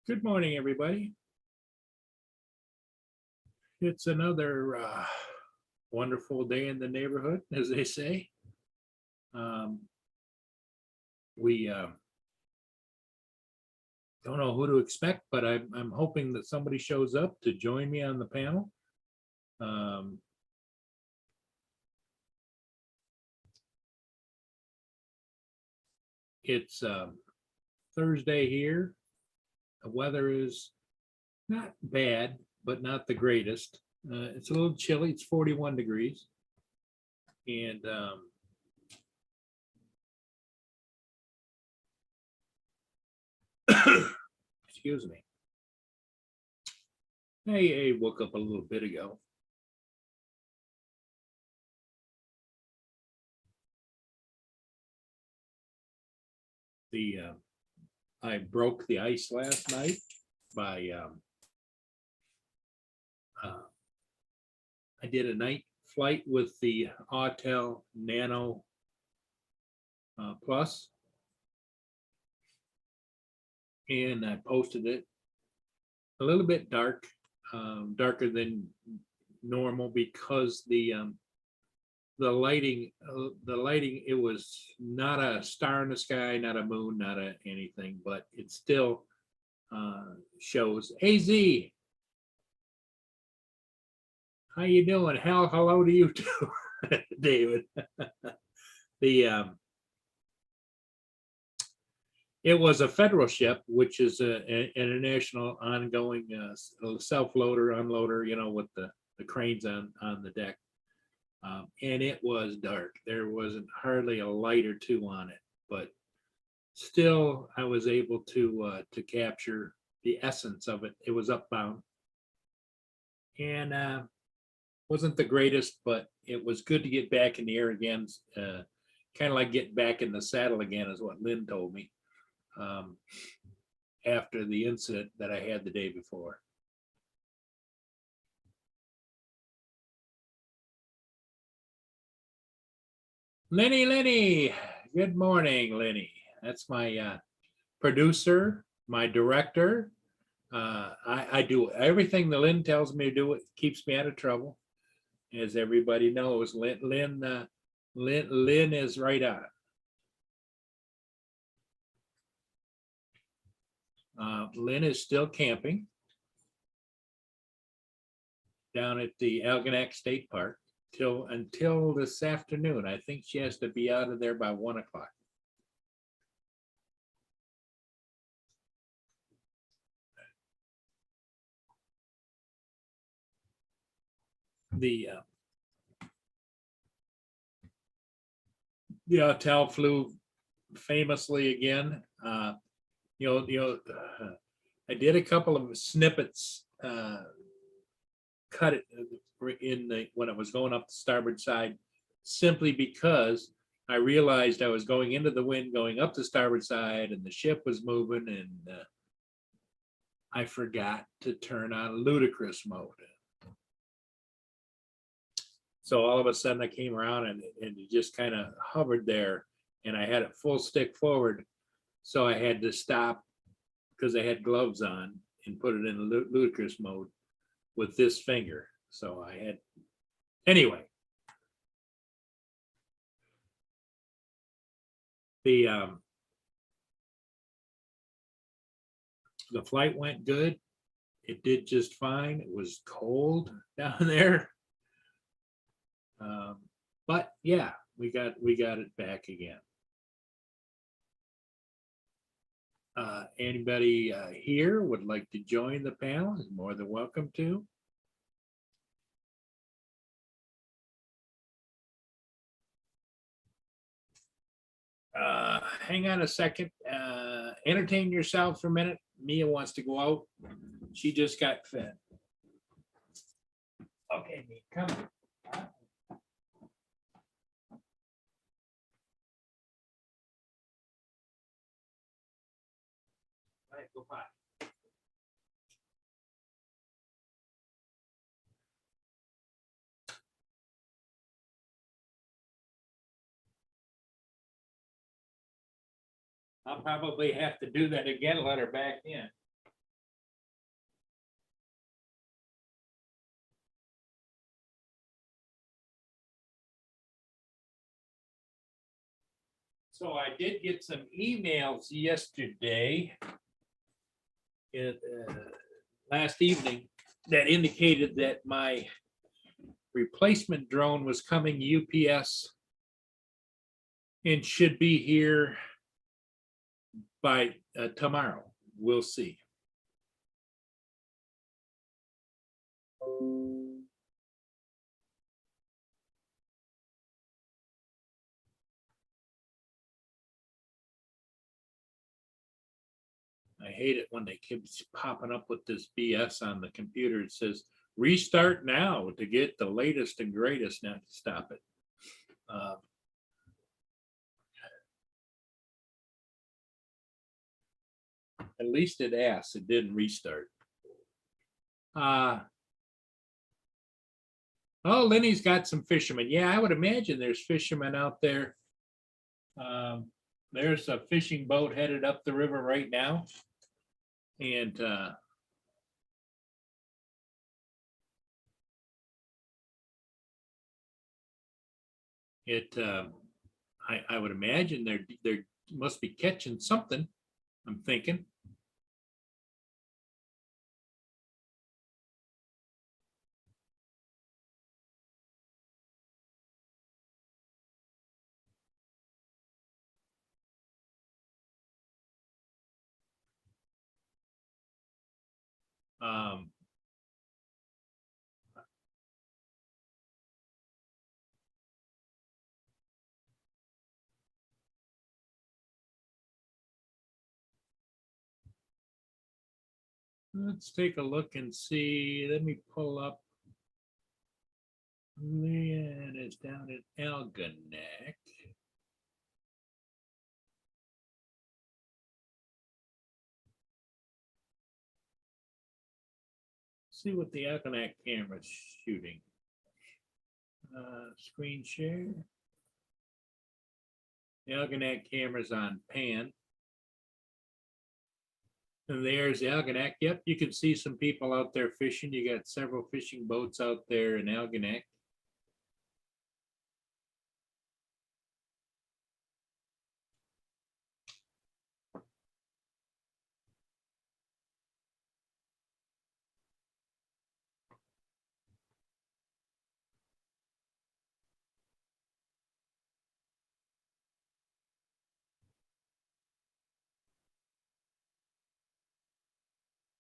Good morning, everybody. It's another wonderful day in the neighborhood, as they say. Um, we don't know who to expect, but I'm hoping that somebody shows up to join me on the panel. Um, it's Thursday here. The weather is not bad, but not the greatest. It's a little chilly. It's 41 degrees. And excuse me. I woke up a little bit ago. I broke the ice last night by I did a night flight with the Autel Nano Plus, and I posted it. A little bit dark, darker than normal because the lighting, it was not a star in the sky, not a moon, not anything, but it still shows. AZ, how you doing? Hello to you too, David. The It was a federal ship, which is an international ongoing self-loader, unloader, with the cranes on the deck. And it was dark. There wasn't hardly a light or two on it, but still I was able to capture the essence of it. It was upbound and wasn't the greatest, but it was good to get back in the air again. Kind of like getting back in the saddle again is what Lynn told me. After the incident that I had the day before. Lenny, good morning, Lenny. That's my producer, my director. I do everything that Lynn tells me to do. It keeps me out of trouble. As everybody knows, Lynn is right on. Lynn is still camping down at the Algonac State Park until this afternoon. I think she has to be out of there by 1 o'clock. The Autel flew famously again. I did a couple of snippets, cut it in when I was going up the starboard side, simply because I realized I was going into the wind, going up the starboard side, and the ship was moving, and I forgot to turn on ludicrous mode. So all of a sudden I came around and it just kind of hovered there, and I had it full stick forward. So I had to stop because I had gloves on and put it in ludicrous mode with this finger. So I had, anyway. The flight went good. It did just fine. It was cold down there. But yeah, we got it back again. Anybody here would like to join the panel is more than welcome to. Hang on a second. Entertain yourself for a minute. Mia wants to go out. She just got fed. Okay, Mia, come. All right, go by. I'll probably have to do that again, let her back in. So I did get some emails yesterday, last evening, that indicated that my replacement drone was coming UPS and should be here by tomorrow. We'll see. I hate it when they keep popping up with this BS on the computer. It says restart now to get the latest and greatest. Now stop it. At least it asked. It didn't restart. Oh, Lenny's got some fishermen. Yeah, I would imagine there's fishermen out there. There's a fishing boat headed up the river right now. And I would imagine they're must be catching something, I'm thinking. Let's take a look and see. Let me pull up. Leanne is down in Algonac. See what the Algonac camera's shooting. Screen share. The Algonac camera's on pan. And there's the Algonac. Yep, you can see some people out there fishing. You got several fishing boats out there in Algonac.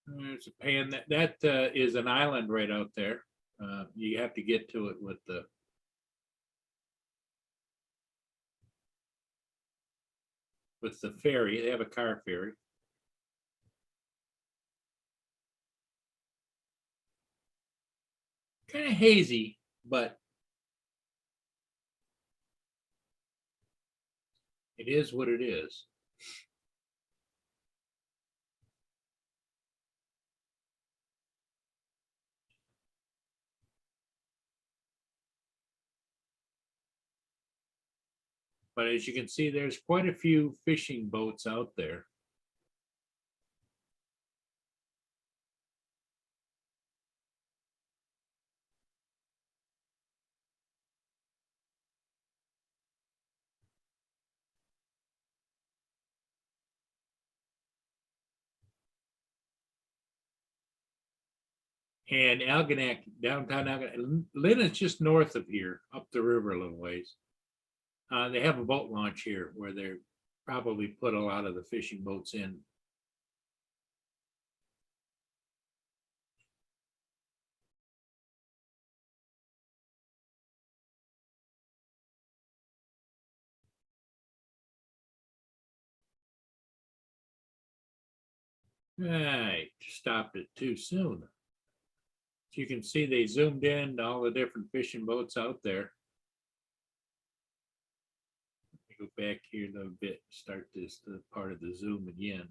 There's a pan that is an island right out there. You have to get to it with the ferry. They have a car ferry. Kind of hazy, but it is what it is. But as you can see, there's quite a few fishing boats out there. And Algonac, downtown Algonac, Lynn is just north of here, up the river a little ways. They have a boat launch here where they're probably put a lot of the fishing boats in. Right, stopped it too soon. As you can see, they zoomed in all the different fishing boats out there. Go back here a little bit, start this part of the zoom again.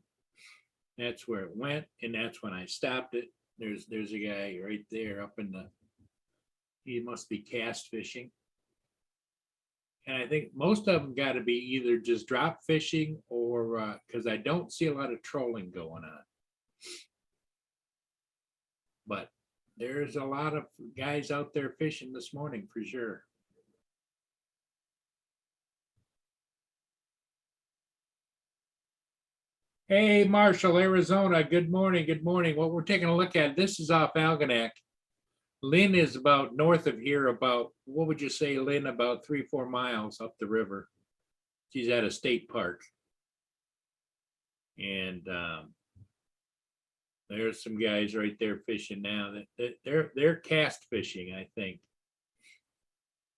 That's where it went, and that's when I stopped it. There's a guy right there up in the, he must be cast fishing. And I think most of them got to be either just drop fishing or because I don't see a lot of trolling going on. But there's a lot of guys out there fishing this morning for sure. Hey, Marshall, Arizona. Good morning. Good morning. What we're taking a look at, this is off Algonac. Lynn is about north of here, about, what would you say, Lynn, about 3, 4 miles up the river. She's at a state park. And there's some guys right there fishing now. They're cast fishing, I think,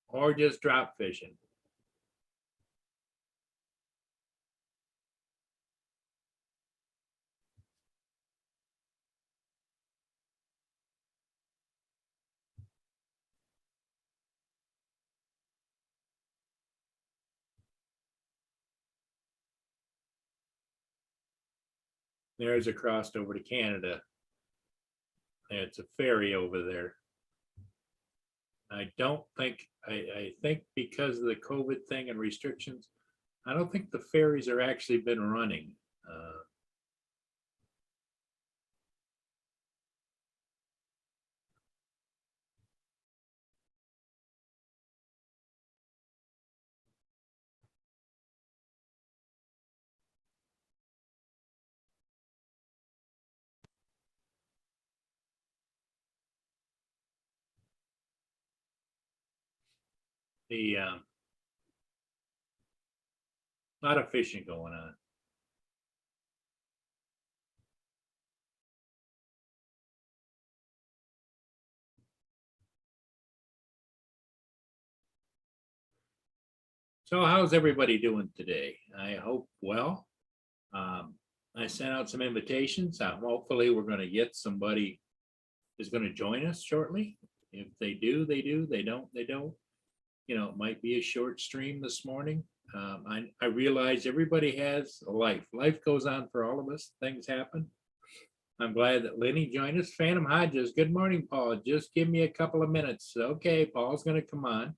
or just drop fishing. There's a crossed over to Canada. It's a ferry over there. I don't think, I think because of the COVID thing and restrictions, I don't think the ferries are actually been running. The lot of fishing going on. So how's everybody doing today? I hope well. I sent out some invitations. Hopefully we're going to get somebody who's going to join us shortly. If they do, they do. They don't, they don't. You know, it might be a short stream this morning. I realize everybody has a life. Life goes on for all of us. Things happen. I'm glad that Lenny joined us. Phantom Hodges, good morning, Paul. Just give me a couple of minutes. Okay, Paul's going to come on.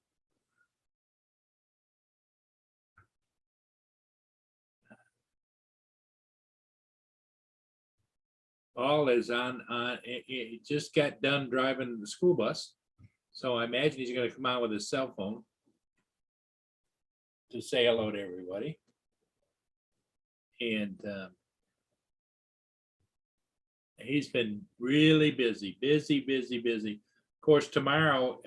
Paul is on, he just got done driving the school bus. So I imagine he's going to come on with his cell phone to say hello to everybody. And he's been really busy. Of course, tomorrow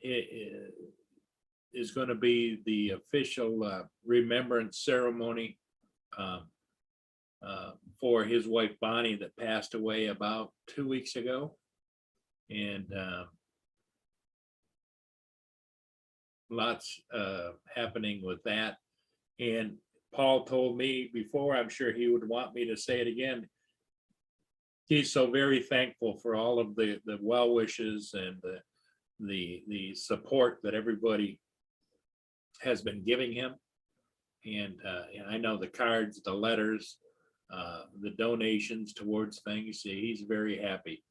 is going to be the official remembrance ceremony for his wife Bonnie that passed away about 2 weeks ago. And lots happening with that. And Paul told me before, I'm sure he would want me to say it again, he's so very thankful for all of the well wishes and the support that everybody has been giving him. And I know the cards, the letters, the donations towards things. He's very happy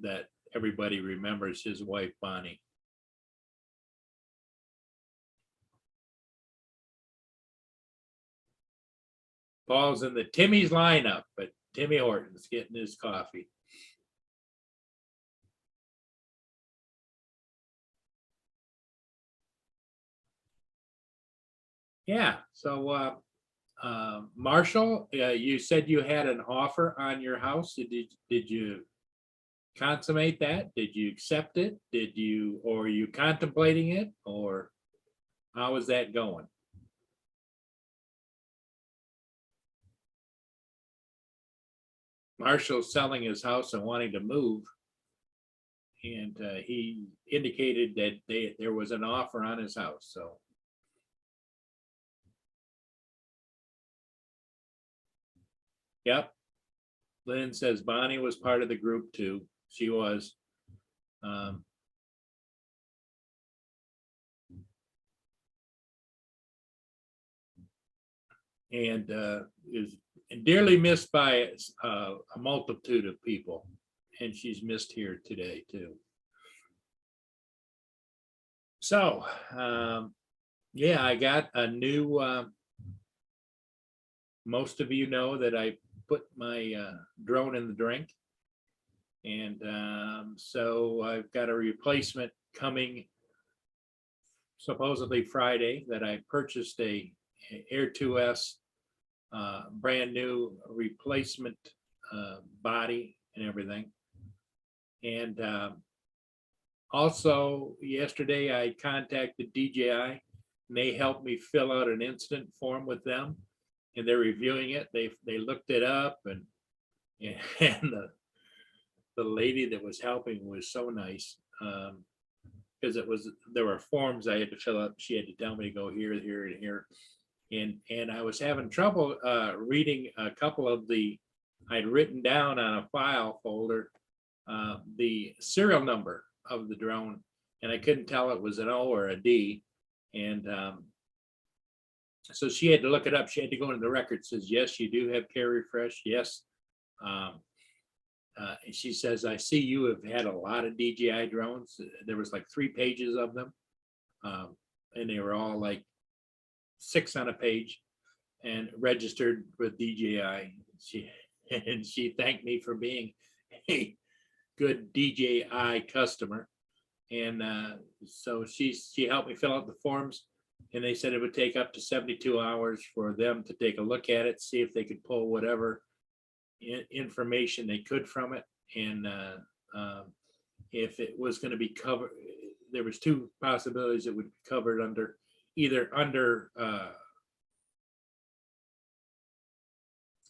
that everybody remembers his wife, Bonnie. Paul's in the Timmy's lineup, but Timmy Horton's getting his coffee. Yeah, so Marshall, you said you had an offer on your house. Did you consummate that? Did you accept it? Did you, or are you contemplating it, or how is that going? Marshall's selling his house and wanting to move. And he indicated that there was an offer on his house, so. Yep. Lynn says Bonnie was part of the group too. She was. And is dearly missed by a multitude of people. And she's missed here today too. So, yeah, I got a new, most of you know that I put my drone in the drink. And so I've got a replacement coming supposedly Friday that I purchased a Air 2S brand new replacement body and everything. And also yesterday I contacted DJI and they helped me fill out an incident form with them, and they're reviewing it. They looked it up, and the lady that was helping was so nice. Because there were forms I had to fill out. She had to tell me to go here, here, and here. And I was having trouble reading a couple of I'd written down on a file folder the serial number of the drone, and I couldn't tell it was an O or a D. And so she had to look it up. She had to go into the record. Says, yes, you do have Care Refresh. Yes. And she says, I see you have had a lot of DJI drones. There was like 3 pages of them. And they were all like 6 on a page and registered with DJI. She thanked me for being a good DJI customer. And so she helped me fill out the forms, and they said it would take up to 72 hours for them to take a look at it, see if they could pull whatever information they could from it. And if it was going to be covered, there was 2 possibilities. It would be covered under either under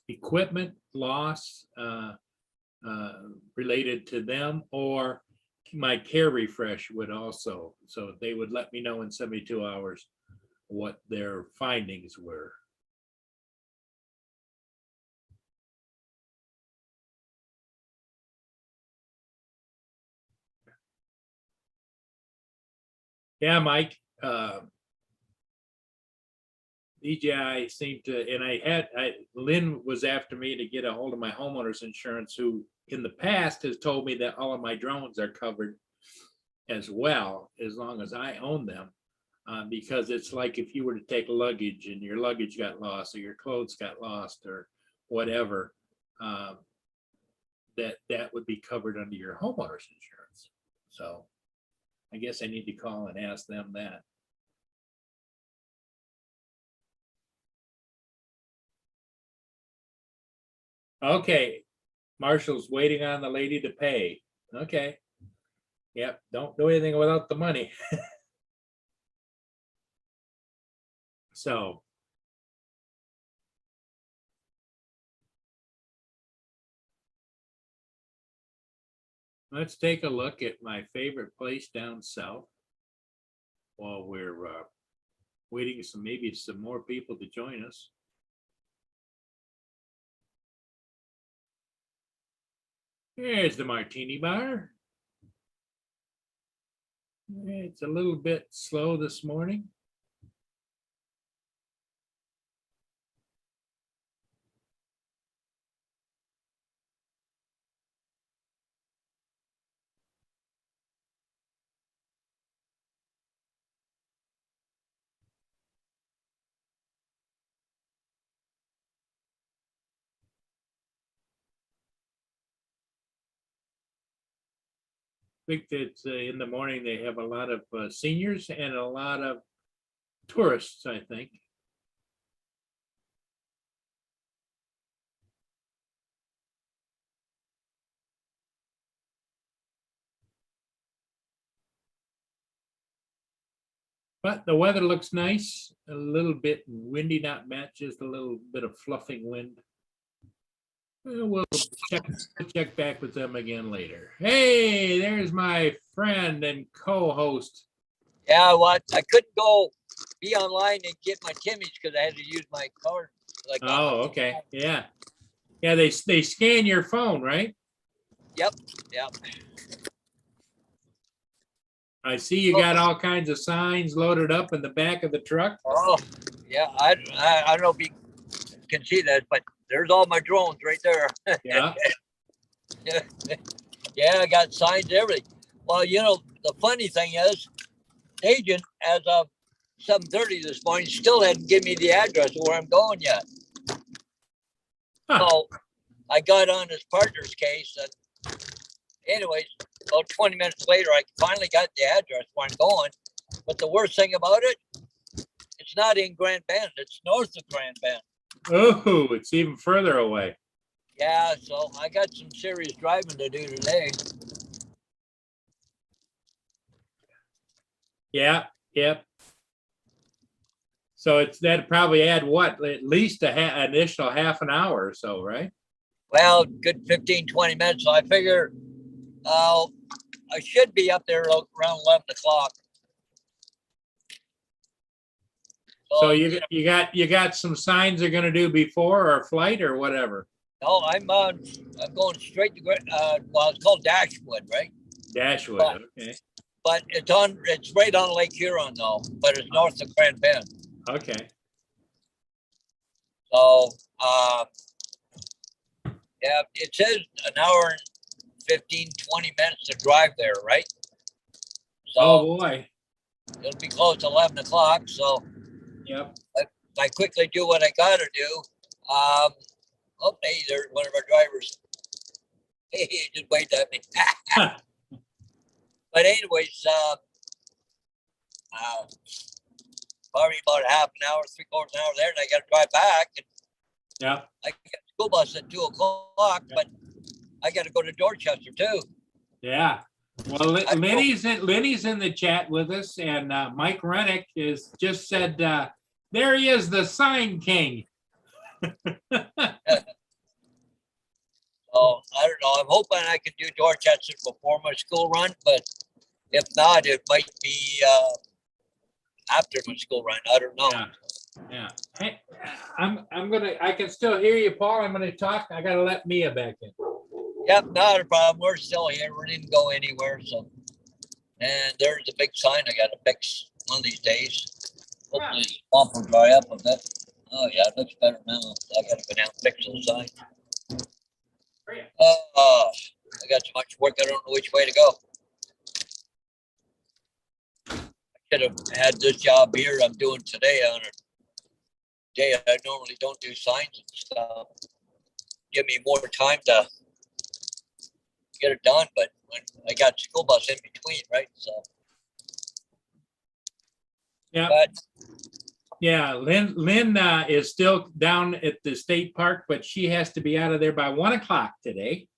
equipment loss related to them, or my Care Refresh would also. So they would let me know in 72 hours what their findings were. Yeah, Mike, DJI seemed to, and Lynn was after me to get a hold of my homeowner's insurance, who in the past has told me that all of my drones are covered as well, as long as I own them. Because it's like if you were to take luggage and your luggage got lost, or your clothes got lost, or whatever, that would be covered under your homeowner's insurance. So I guess I need to call and ask them that. Okay, Marshall's waiting on the lady to pay. Okay. Yep, don't do anything without the money. So let's take a look at my favorite place down south while we're waiting maybe some more people to join us. There's the Martini Bar. It's a little bit slow this morning. I think that in the morning they have a lot of seniors and a lot of tourists, I think. But the weather looks nice, a little bit windy, not bad, just a little bit of fluffing wind. We'll check back with them again later. Hey, there's my friend and co-host. Yeah, well, I couldn't go be online and get my Timmy's because I had to use my card. Like, oh, okay. Yeah. Yeah, they scan your phone, right? Yep. I see you got all kinds of signs loaded up in the back of the truck. Oh, yeah. I don't know if you can see that, but there's all my drones right there. Yeah. Yeah, I got signs, everything. Well, the funny thing is, agent, as of 7:30 this morning, still hadn't given me the address of where I'm going yet. Huh. So I got on his partner's case, and anyways, about 20 minutes later, I finally got the address where I'm going. But the worst thing about it, it's not in Grand Bend. It's north of Grand Bend. Oh, it's even further away. Yeah, so I got some serious driving to do today. Yeah, yep. So it's that probably add what, at least initial half an hour or so, right? Well, good 15, 20 minutes. So I figure uh, I should be up there around 11 o'clock. So you got some signs they're gonna do before or flight or whatever. No, I'm going straight to well, it's called Dashwood, right? Dashwood, But, okay, it's right on Lake Huron though, but it's north of Grand Bend. okay. So yeah, it says an hour and 15, 20 minutes to drive there, right? So Oh, boy, it'll be close to 11 o'clock. So yep. I quickly do what I gotta do. Oh, hey, there's one of our drivers. Hey, he just waved at me. But anyways, probably about a half an hour, 3/4 hour there, and I got to drive back. And Yep, I get the school bus at 2 o'clock, but I got to go to Dorchester too. yeah. Well, Lenny's in the chat with us, and Mike Rennick is just said, there he is, the sign king. So I don't know. I'm hoping I can do Dorchester before my school run, but if not, it might be after my school run. I don't know. Yeah, yeah. Hey, I can still hear you, Paul. I'm gonna talk. I gotta let Mia back in. Yep, not a problem. We're still here. We didn't go anywhere. So, and there's a big sign I got to fix one of these days. Hopefully, the swamp will dry up a bit. Oh yeah, it looks better now. I got to go down and fix the sign. I got so much work. I don't know which way to go. I should have had this job here I'm doing today on a day I normally don't do signs and stuff. Give me more time to get it done, but when I got school bus in between, right? So Yeah, but yeah. Lynn is still down at the state park, but she has to be out of there by 1 o'clock today.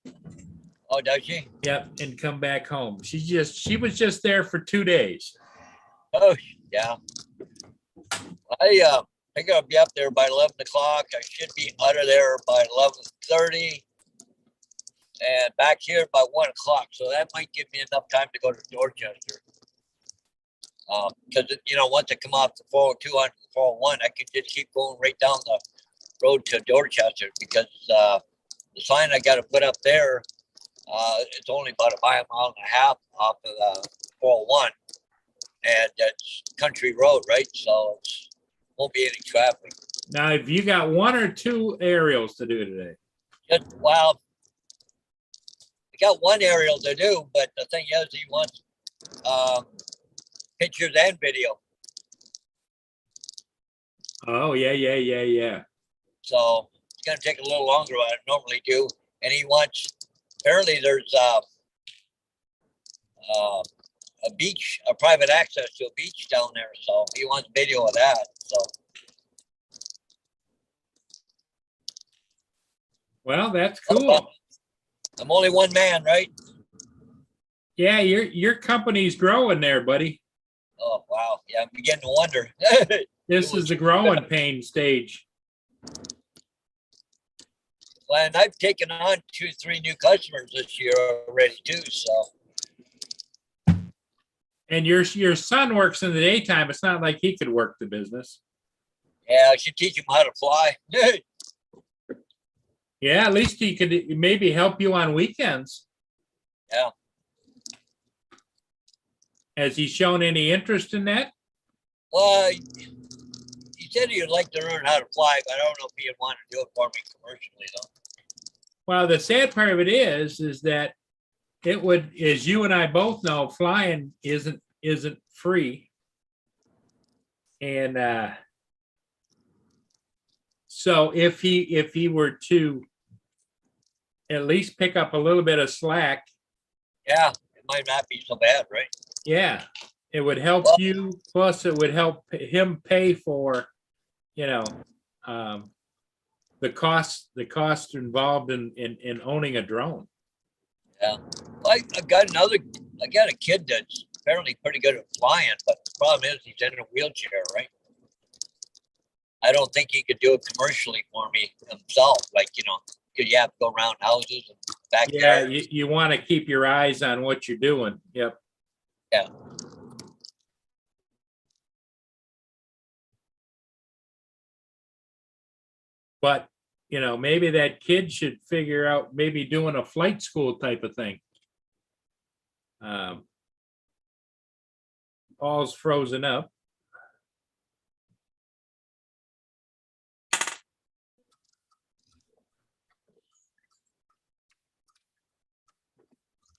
oh, does she? Yep, and come back home. She was just there for 2 days. Oh yeah. I think I'll be up there by 11 o'clock. I should be out of there by 11:30 and back here by 1 o'clock. So that might give me enough time to go to Dorchester. Because once I come off the 402 onto the 401, I can just keep going right down the road to Dorchester because the sign I got to put up there, it's only about a mile and a half off of the 401, and that's country road, right? So it won't be any traffic. Now, have you got 1 or 2 aerials to do today? Well, I got one aerial to do, but the thing is, he wants pictures and video. Oh, yeah. So it's going to take a little longer than I normally do. And he wants, apparently there's a beach, a private access to a beach down there. So he wants video of that. So. Well, that's cool. I'm only one man, right? Yeah, your company's growing there, buddy. Oh, wow. Yeah, I'm beginning to wonder. This is the growing pain stage. Well, and I've taken on 2-3 new customers this year already too. So. And your son works in the daytime. It's not like he could work the business. Yeah, I should teach him how to fly. Yeah, at least he could maybe help you on weekends. Yeah. Has he shown any interest in that? Well, he said he'd like to learn how to fly, but I don't know if he'd want to do it for me commercially, though. Well, the sad part of it is that it would, as you and I both know, flying isn't free. And so if he were to at least pick up a little bit of slack, yeah, it might not be so bad, right? Yeah, it would help you. Plus, it would help him pay for, the cost involved in owning a drone. Yeah. I got a kid that's apparently pretty good at flying, but the problem is he's in a wheelchair, right? I don't think he could do it commercially for me himself. Like, because you have to go around houses and Yeah, backyards. you want to keep your eyes on what you're doing. Yep. Yeah. But, maybe that kid should figure out maybe doing a flight school type of thing. Paul's frozen up.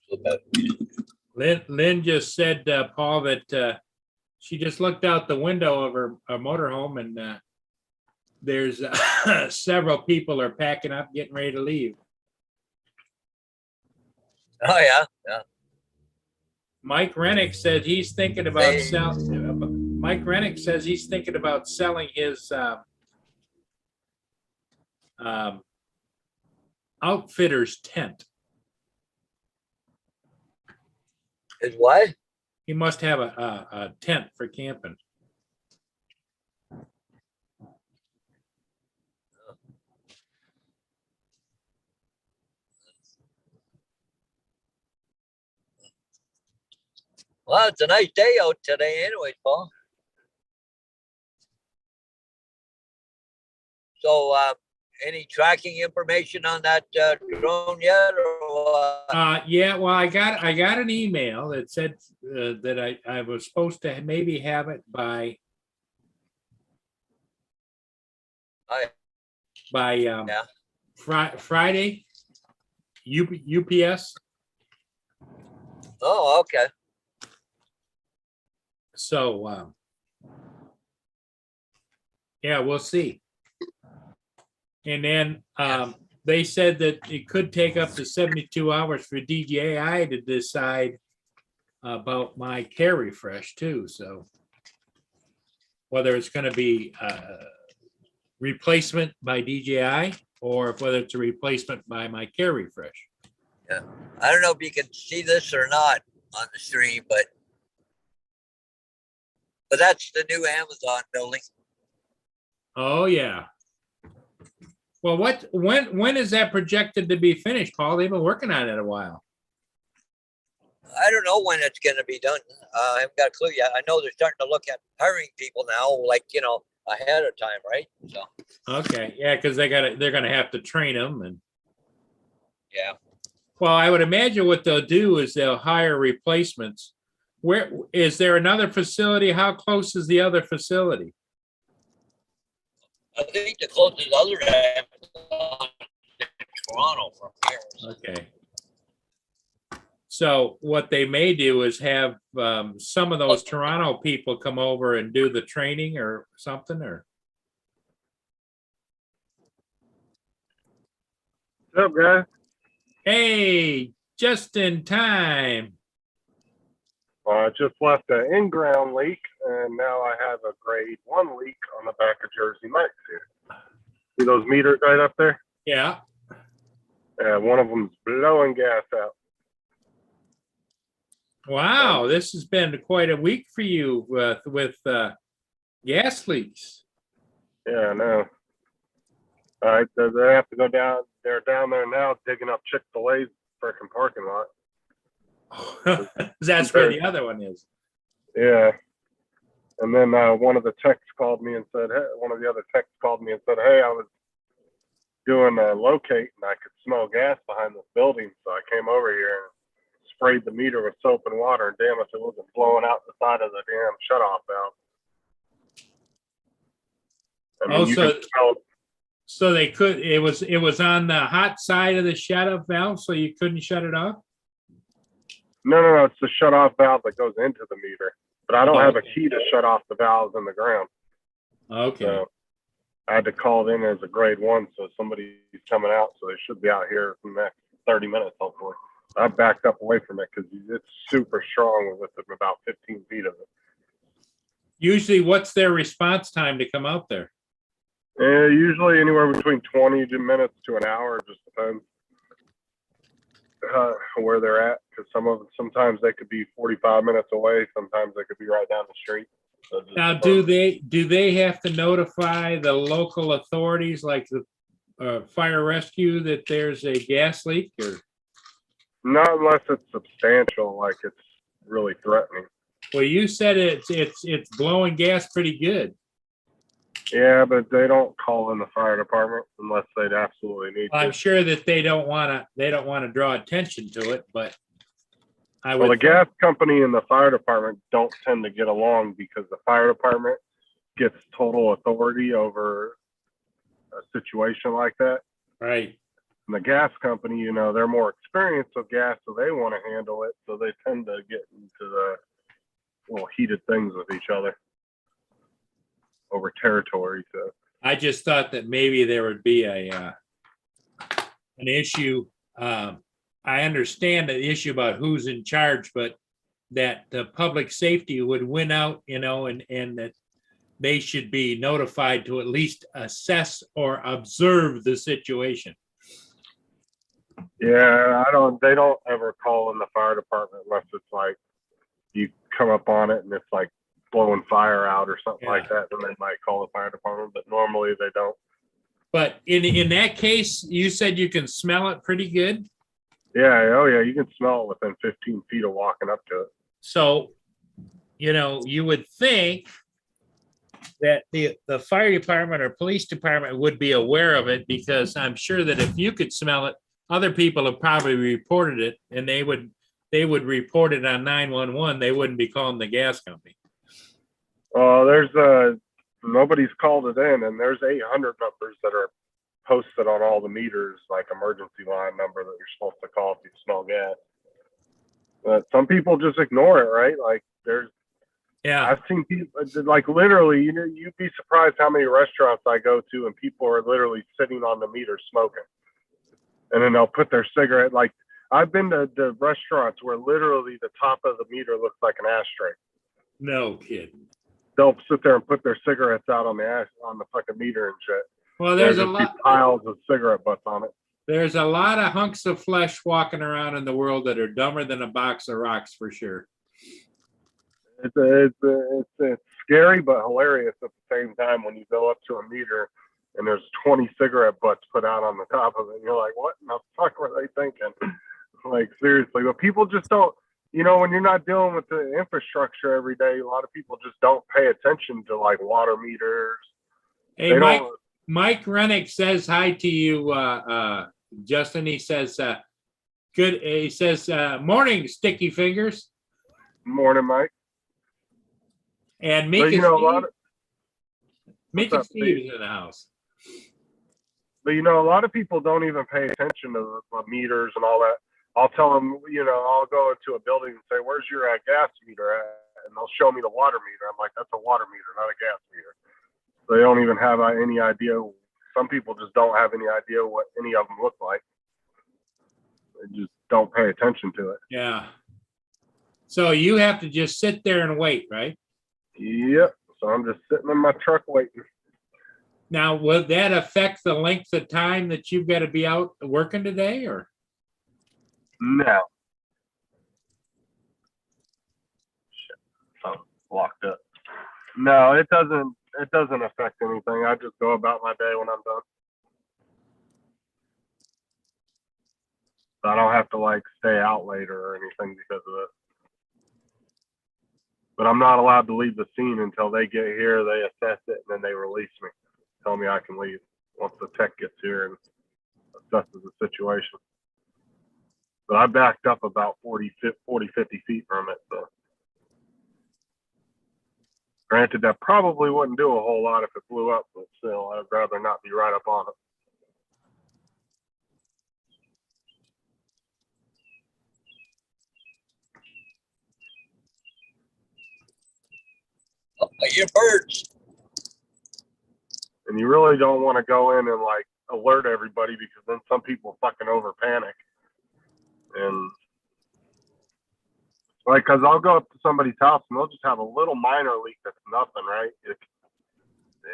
So that, Lynn just said, Paul, that she just looked out the window of her motorhome and there's several people are packing up, getting ready to leave. oh yeah, yeah. Mike Rennick said he's thinking about Mike Rennick says he's thinking about selling his outfitter's tent. Is what? He must have a tent for camping. Well, it's a nice day out today anyways, Paul. So, any tracking information on that drone yet, or what? Yeah, well, I got an email that said that I was supposed to maybe have it by Yeah. Friday. UPS. Oh, okay. So yeah, we'll see. And then they said that it could take up to 72 hours for DJI to decide about my care refresh too. So whether it's going to be replacement by DJI or whether it's a replacement by my care refresh. Yeah. I don't know if you can see this or not on the stream, but that's the new Amazon building. Oh yeah. Well, when is that projected to be finished, Paul? They've been working on it a while. I don't know when it's going to be done. I haven't got a clue yet. I know they're starting to look at hiring people now, like, ahead of time, right? So. Okay, yeah, because they're gonna have to train them and. Yeah. Well, I would imagine what they'll do is they'll hire replacements. Where is there another facility? How close is the other facility? I think the closest other Amazon is Toronto from here. Okay. So what they may do is have some of those Toronto people come over and do the training or something, or. What's up, guys? Hey, just in time. I just left an in-ground leak, and now I have a grade 1 leak on the back of Jersey Mike's here. See those meters right up there? Yeah. One of them's blowing gas out. Wow, this has been quite a week for you with gas leaks. Yeah, I know. All right, so they have to go down. They're down there now digging up Chick-fil-A's freaking parking lot. That's where the other one is. Yeah. And then one of the techs called me and said, hey, one of the other techs called me and said, hey, I was doing a locate and I could smell gas behind this building. So I came over here and sprayed the meter with soap and water. And damn if it wasn't blowing out the side of the damn shutoff valve. I mean, so they could, it was on the hot side of the shut-off valve, so you couldn't shut it off? No, it's the shut-off valve that goes into the meter. But I don't have a key to shut off the valves in the ground. Okay. So I had to call it in as a grade 1, so somebody's coming out, so they should be out here in the next 30 minutes, hopefully. I backed up away from it because it's super strong with about 15 feet of it. Usually, what's their response time to come out there? Usually anywhere between 20 minutes to an hour, just depends where they're at. Because sometimes they could be 45 minutes away. Sometimes they could be right down the street. So it just Now, depends. do they have to notify the local authorities like the fire rescue that there's a gas leak or? Not unless it's substantial, like it's really threatening. Well, you said it's blowing gas pretty good. Yeah, but they don't call in the fire department unless they'd absolutely need I'm to. sure that they don't want to draw attention to it, but I Well, the would, gas company and the fire department don't tend to get along because the fire department gets total authority over a situation like that. right. And the gas company, they're more experienced with gas, so they want to handle it. So they tend to get into the little heated things with each other over territory. So I just thought that maybe there would be an issue. I understand the issue about who's in charge, but that the public safety would win out, and that they should be notified to at least assess or observe the situation. yeah, they don't ever call in the fire department unless it's like you come up on it and it's like blowing fire out or something like that. Then they might call the fire department, but normally they don't. But in that case, you said you can smell it pretty good. Yeah, oh yeah, you can smell it within 15 feet of walking up to it. So, you would think that the fire department or police department would be aware of it, because I'm sure that if you could smell it, other people have probably reported it, and they would report it on 911. They wouldn't be calling the gas company. There's nobody's called it in, and there's 800 numbers that are posted on all the meters, like emergency line number that you're supposed to call if you smell gas. But some people just ignore it, right? Like Yeah. I've seen people like literally, you'd be surprised how many restaurants I go to and people are literally sitting on the meter smoking. And then they'll put their cigarette, like I've been to the restaurants where literally the top of the meter looks like an ashtray. No kidding. They'll sit there and put their cigarettes out on the fucking meter and shit. Well, there's a There'll just be lot. piles of cigarette butts on it. There's a lot of hunks of flesh walking around in the world that are dumber than a box of rocks, for sure. It's scary but hilarious at the same time when you go up to a meter and there's 20 cigarette butts put out on the top of it. And you're like, what in the fuck were they thinking? Like, seriously. But people just don't, when you're not dealing with the infrastructure every day, a lot of people just don't pay attention to like water meters. Hey, Mike Rennick says hi to you, Justin. He says, good. He says, morning, sticky fingers. Morning, Mike. And But, Mickey Steve is in the house. But a lot of people don't even pay attention to the meters and all that. I'll tell them, I'll go into a building and say, "Where's your gas meter at?" And they'll show me the water meter. I'm like, "That's a water meter, not a gas meter." So they don't even have any idea. Some people just don't have any idea what any of them look like. They just don't pay attention to it. Yeah. So you have to just sit there and wait, right? Yep. So I'm just sitting in my truck waiting. Now, will that affect the length of time that you've got to be out working today, or? No. Shit. I'm locked up. No, it doesn't. It doesn't affect anything. I just go about my day when I'm done. So I don't have to like stay out later or anything because of it. But I'm not allowed to leave the scene until they get here, they assess it, and then they release me. Tell me I can leave once the tech gets here and assesses the situation. But I backed up about 40, 50 feet from it. So granted, that probably wouldn't do a whole lot if it blew up, but still, I'd rather not be right up on it. Oh, I hear birds. And you really don't want to go in and like alert everybody because then some people fucking over panic. And like, cause I'll go up to somebody's house and they'll just have a little minor leak that's nothing, right?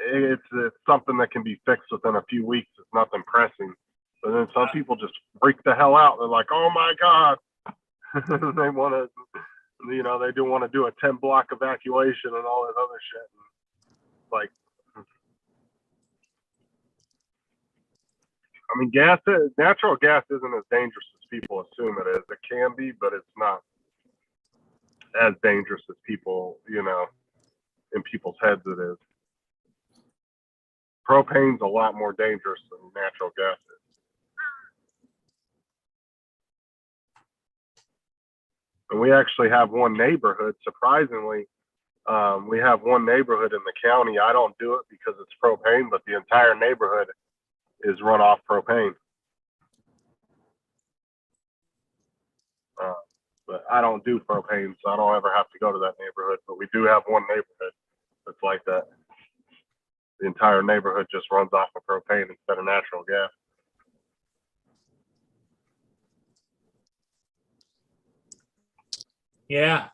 it's something that can be fixed within a few weeks. It's nothing pressing. But then some people just freak the hell out. They're like, oh my God. They want to, they do want to do a 10-block evacuation and all that other shit. Like, I mean, natural gas isn't as dangerous as people assume it is. It can be, but it's not as dangerous as people, in people's heads it is. Propane's a lot more dangerous than natural gas is. And we actually have one neighborhood, surprisingly, we have one neighborhood in the county. I don't do it because it's propane, but the entire neighborhood is run off propane. But I don't do propane, so I don't ever have to go to that neighborhood. But we do have one neighborhood that's like that. The entire neighborhood just runs off of propane instead of natural gas. Yeah.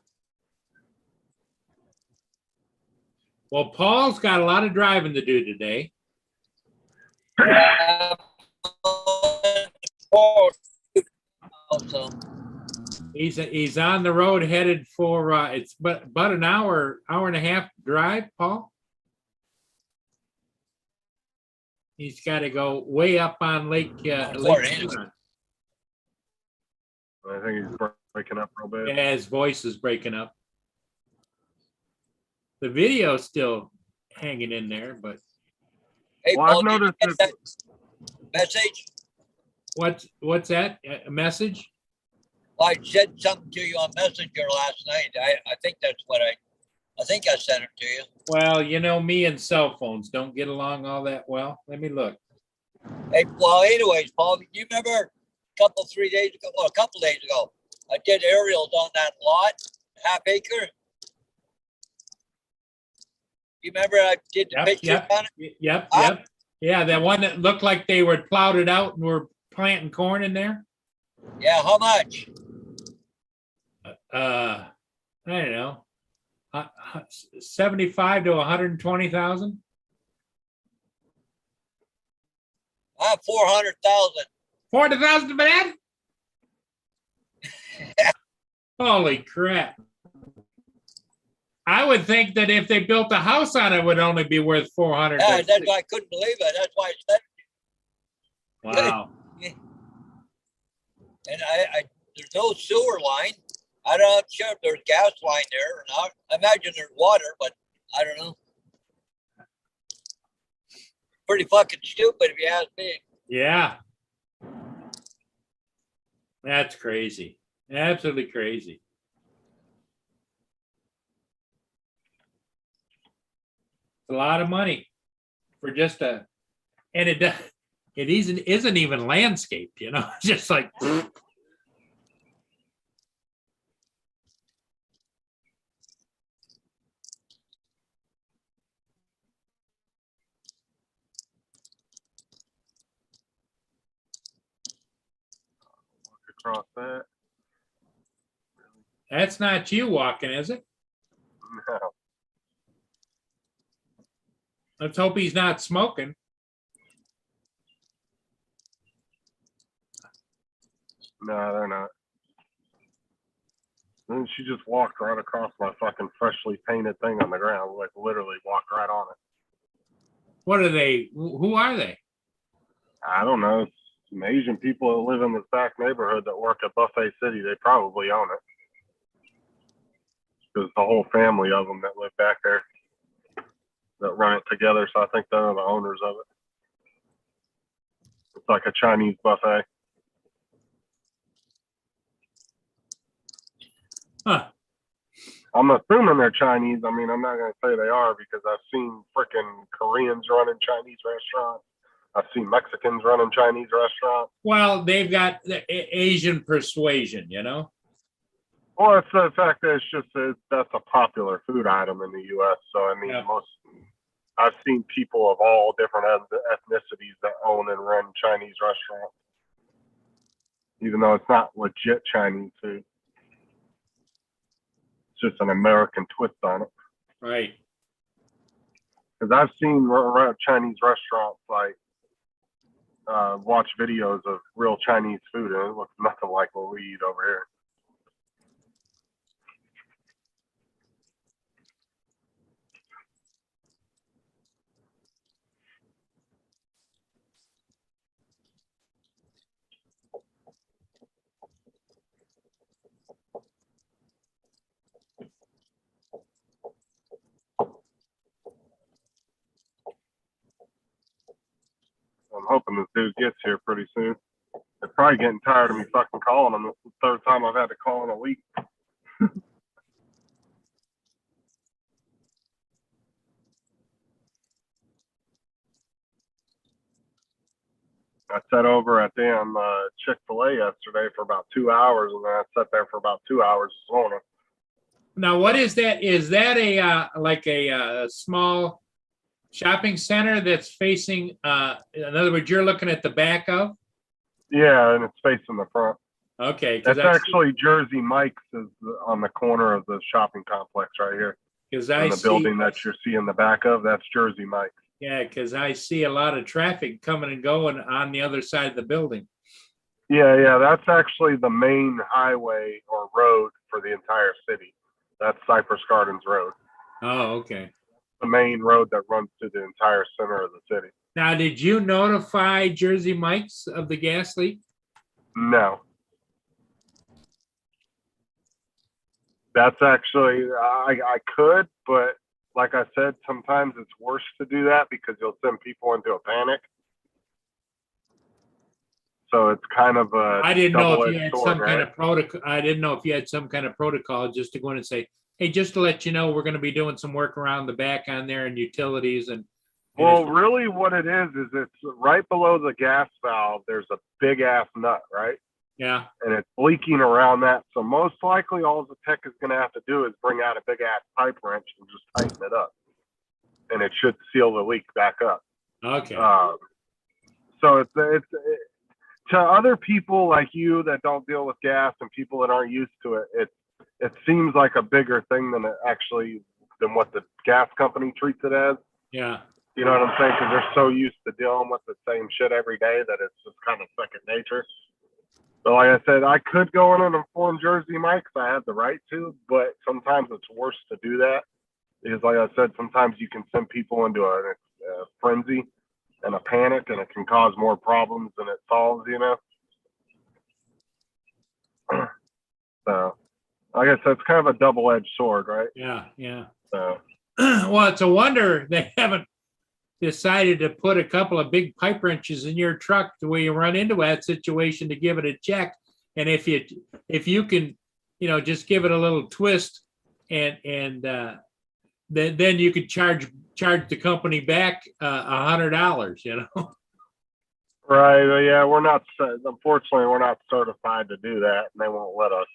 Well, Paul's got a lot of driving to do today. Also, He's on the road headed for it's about an hour and a half drive, Paul. He's got to go way up on Lake Huron. I think he's breaking up real bad. Yeah, his voice is breaking up. The video's still hanging in there, but hey, Well, Paul, I've did you noticed get that message? what's that? A message? Well, I said something to you on Messenger last night. I think that's what I think I sent it to you. Well, me and cell phones don't get along all that well. Let me look. Hey, well, anyways, Paul, do you remember a couple days ago, I did aerials on that lot, half acre? You remember I did the picture on it? Yep. Yeah, that one that looked like they were plowed it out and were planting corn in there. Yeah, how much? I don't know. 75 to 120,000. 400,000. 40,000 for that? Holy crap. I would think that if they built a house on it, it would only be worth 400. Yeah, that's why I couldn't believe it. That's why I said it. Wow. And I there's no sewer line. I'm not sure if there's gas line there or not. I imagine there's water, but I don't know. Pretty fucking stupid if you ask me. Yeah. That's crazy. Absolutely crazy. It's a lot of money for just and it isn't even landscaped, just like. Across that. That's not you walking, is it? No. Let's hope he's not smoking. No, they're not. And she just walked right across my fucking freshly painted thing on the ground, like literally walked right on it. What are they? Who are they? I don't know. It's some Asian people that live in this back neighborhood that work at Buffet City. They probably own it. There's the whole family of them that live back there that run it together. So I think they're the owners of it. It's like a Chinese buffet. Huh. I'm assuming they're Chinese. I mean, I'm not going to say they are because I've seen freaking Koreans running Chinese restaurants. I've seen Mexicans running Chinese restaurants. Well, they've got the Asian persuasion, Well, it's the fact that that's a popular food item in the U.S. So, I mean, Yeah. I've seen people of all different ethnicities that own and run Chinese restaurants, even though it's not legit Chinese food. It's just an American twist on it. Right. Because I've seen Chinese restaurants like watch videos of real Chinese food, and it looks nothing like what we eat over here. I'm hoping this dude gets here pretty soon. They're probably getting tired of me fucking calling them. This is the third time I've had to call in a week. I sat over at damn Chick-fil-A yesterday for about 2 hours, and then I sat there for about 2 hours this morning. Now, what is that? Is that a like a small shopping center that's facing? In other words, you're looking at the back of. Yeah, and it's facing the front. Okay, That's actually Jersey Mike's is on the corner of the shopping complex right here. because In the building that you're seeing the back of, that's Jersey Mike's. Yeah, because I see a lot of traffic coming and going on the other side of the building. Yeah, that's actually the main highway or road for the entire city. That's Cypress Gardens Road, Oh, okay. the main road that runs through the entire center of the city. Now, did you notify Jersey Mike's of the gas leak? No. That's actually, I could, but like I said, sometimes it's worse to do that because you'll send people into a panic. So it's kind of a I didn't know if you double-edged had sword, some kind right? of protocol. I didn't know if you had some kind of protocol just to go in and say, hey, just to let you know, we're going to be doing some work around the back on there and utilities and. Well, really what it is it's right below the gas valve. There's a big ass nut, right? Yeah. And it's leaking around that. So most likely all the tech is going to have to do is bring out a big ass pipe wrench and just tighten it up. And it should seal the leak back up. Okay. So it's to other people like you that don't deal with gas and people that aren't used to it, it seems like a bigger thing than than what the gas company treats it as. Yeah. You know what I'm saying? Because they're so used to dealing with the same shit every day that it's just kind of second nature. So like I said, I could go in and inform Jersey Mike's. I have the right to, but sometimes it's worse to do that. Because like I said, sometimes you can send people into a frenzy and a panic, and it can cause more problems than it solves, you know? So, like I said, it's kind of a double-edged sword, right? Yeah. Yeah. So, Well, it's a wonder they haven't decided to put a couple of big pipe wrenches in your truck the way you run into that situation to give it a check. And if you can, just give it a little twist and then you could charge the company back $100, right. Yeah, unfortunately, we're not certified to do that, and they won't let us.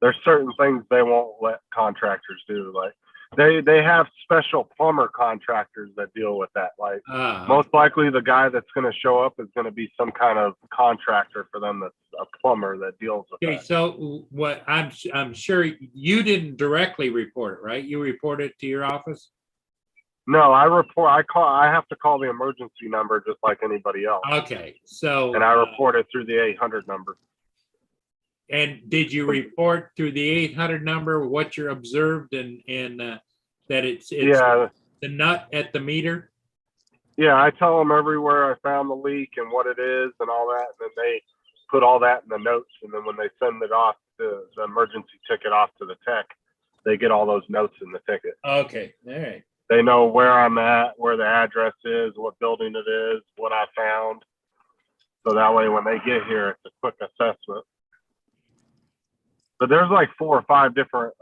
There's certain things they won't let contractors do. Like they have special plumber contractors that deal with that. Like most likely the guy that's going to show up is going to be some kind of contractor for them that's a plumber that deals with okay, that. so what I'm sure you didn't directly report it, right? You report it to your office? No, I have to call the emergency number just like anybody else. Okay, so. And I report it through the 800 number. And did you report through the 800 number what you're observed and that it's yeah, the nut at the meter? Yeah, I tell them everywhere I found the leak and what it is and all that, and then they put all that in the notes. And then when they send it off, the emergency ticket off to the tech, they get all those notes in the ticket. Okay, all right. They know where I'm at, where the address is, what building it is, what I found. So that way when they get here, it's a quick assessment. But there's like 4 or 5 different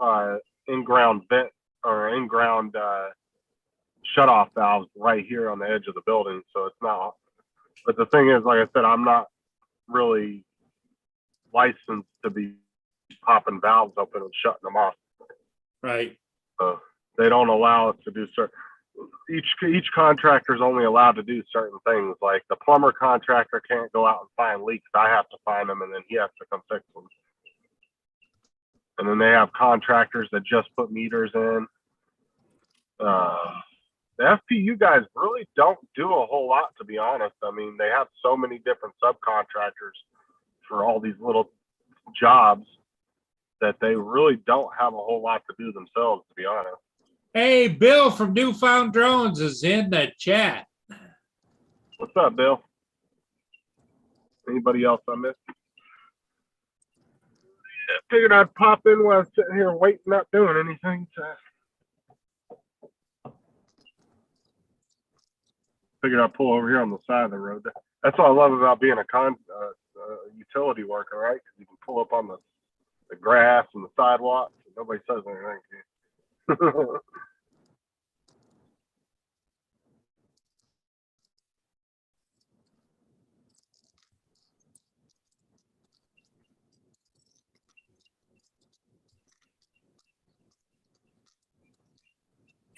in-ground vent or in-ground shut-off valves right here on the edge of the building. So it's not. But the thing is, like I said, I'm not really licensed to be popping valves open and shutting them off. Right. They don't allow us to do certain. Each contractor is only allowed to do certain things. Like the plumber contractor can't go out and find leaks. I have to find them, and then he has to come fix them. And then they have contractors that just put meters in. the FPU guys really don't do a whole lot, to be honest. I mean, they have so many different subcontractors for all these little jobs that they really don't have a whole lot to do themselves, to be honest. Hey, Bill from Newfound Drones is in the chat. What's up, Bill? Anybody else I missed? I figured I'd pop in while I was sitting here waiting, not doing anything. So figured I'd pull over here on the side of the road. That's what I love about being a utility worker, right? Because you can pull up on the grass and the sidewalk. And nobody says anything to you.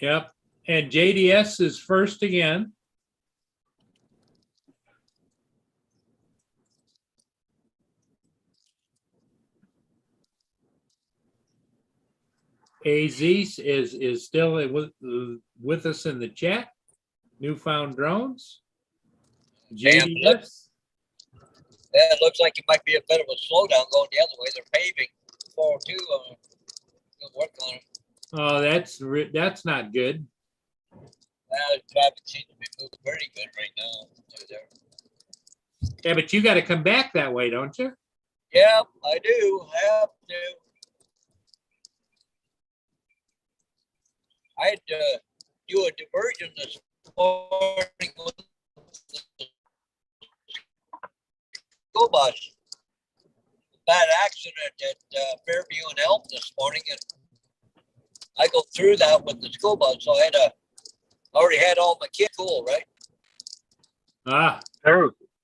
Yep. And JDS is first again. AZ is still with us in the chat. Newfound Drones. JDS. Yeah, it looks like it might be a bit of a slowdown going the other way. They're paving 402. Good work on it. Oh, that's not good. Traffic seems to be moving pretty good right now. Yeah, but you got to come back that way, don't you? Yeah, I do. I have to. I had to do a diversion this morning with the school bus. Bad accident at Fairview and Elm this morning, and I go through that with the school bus, so I already had all my kids cool, right? Ah.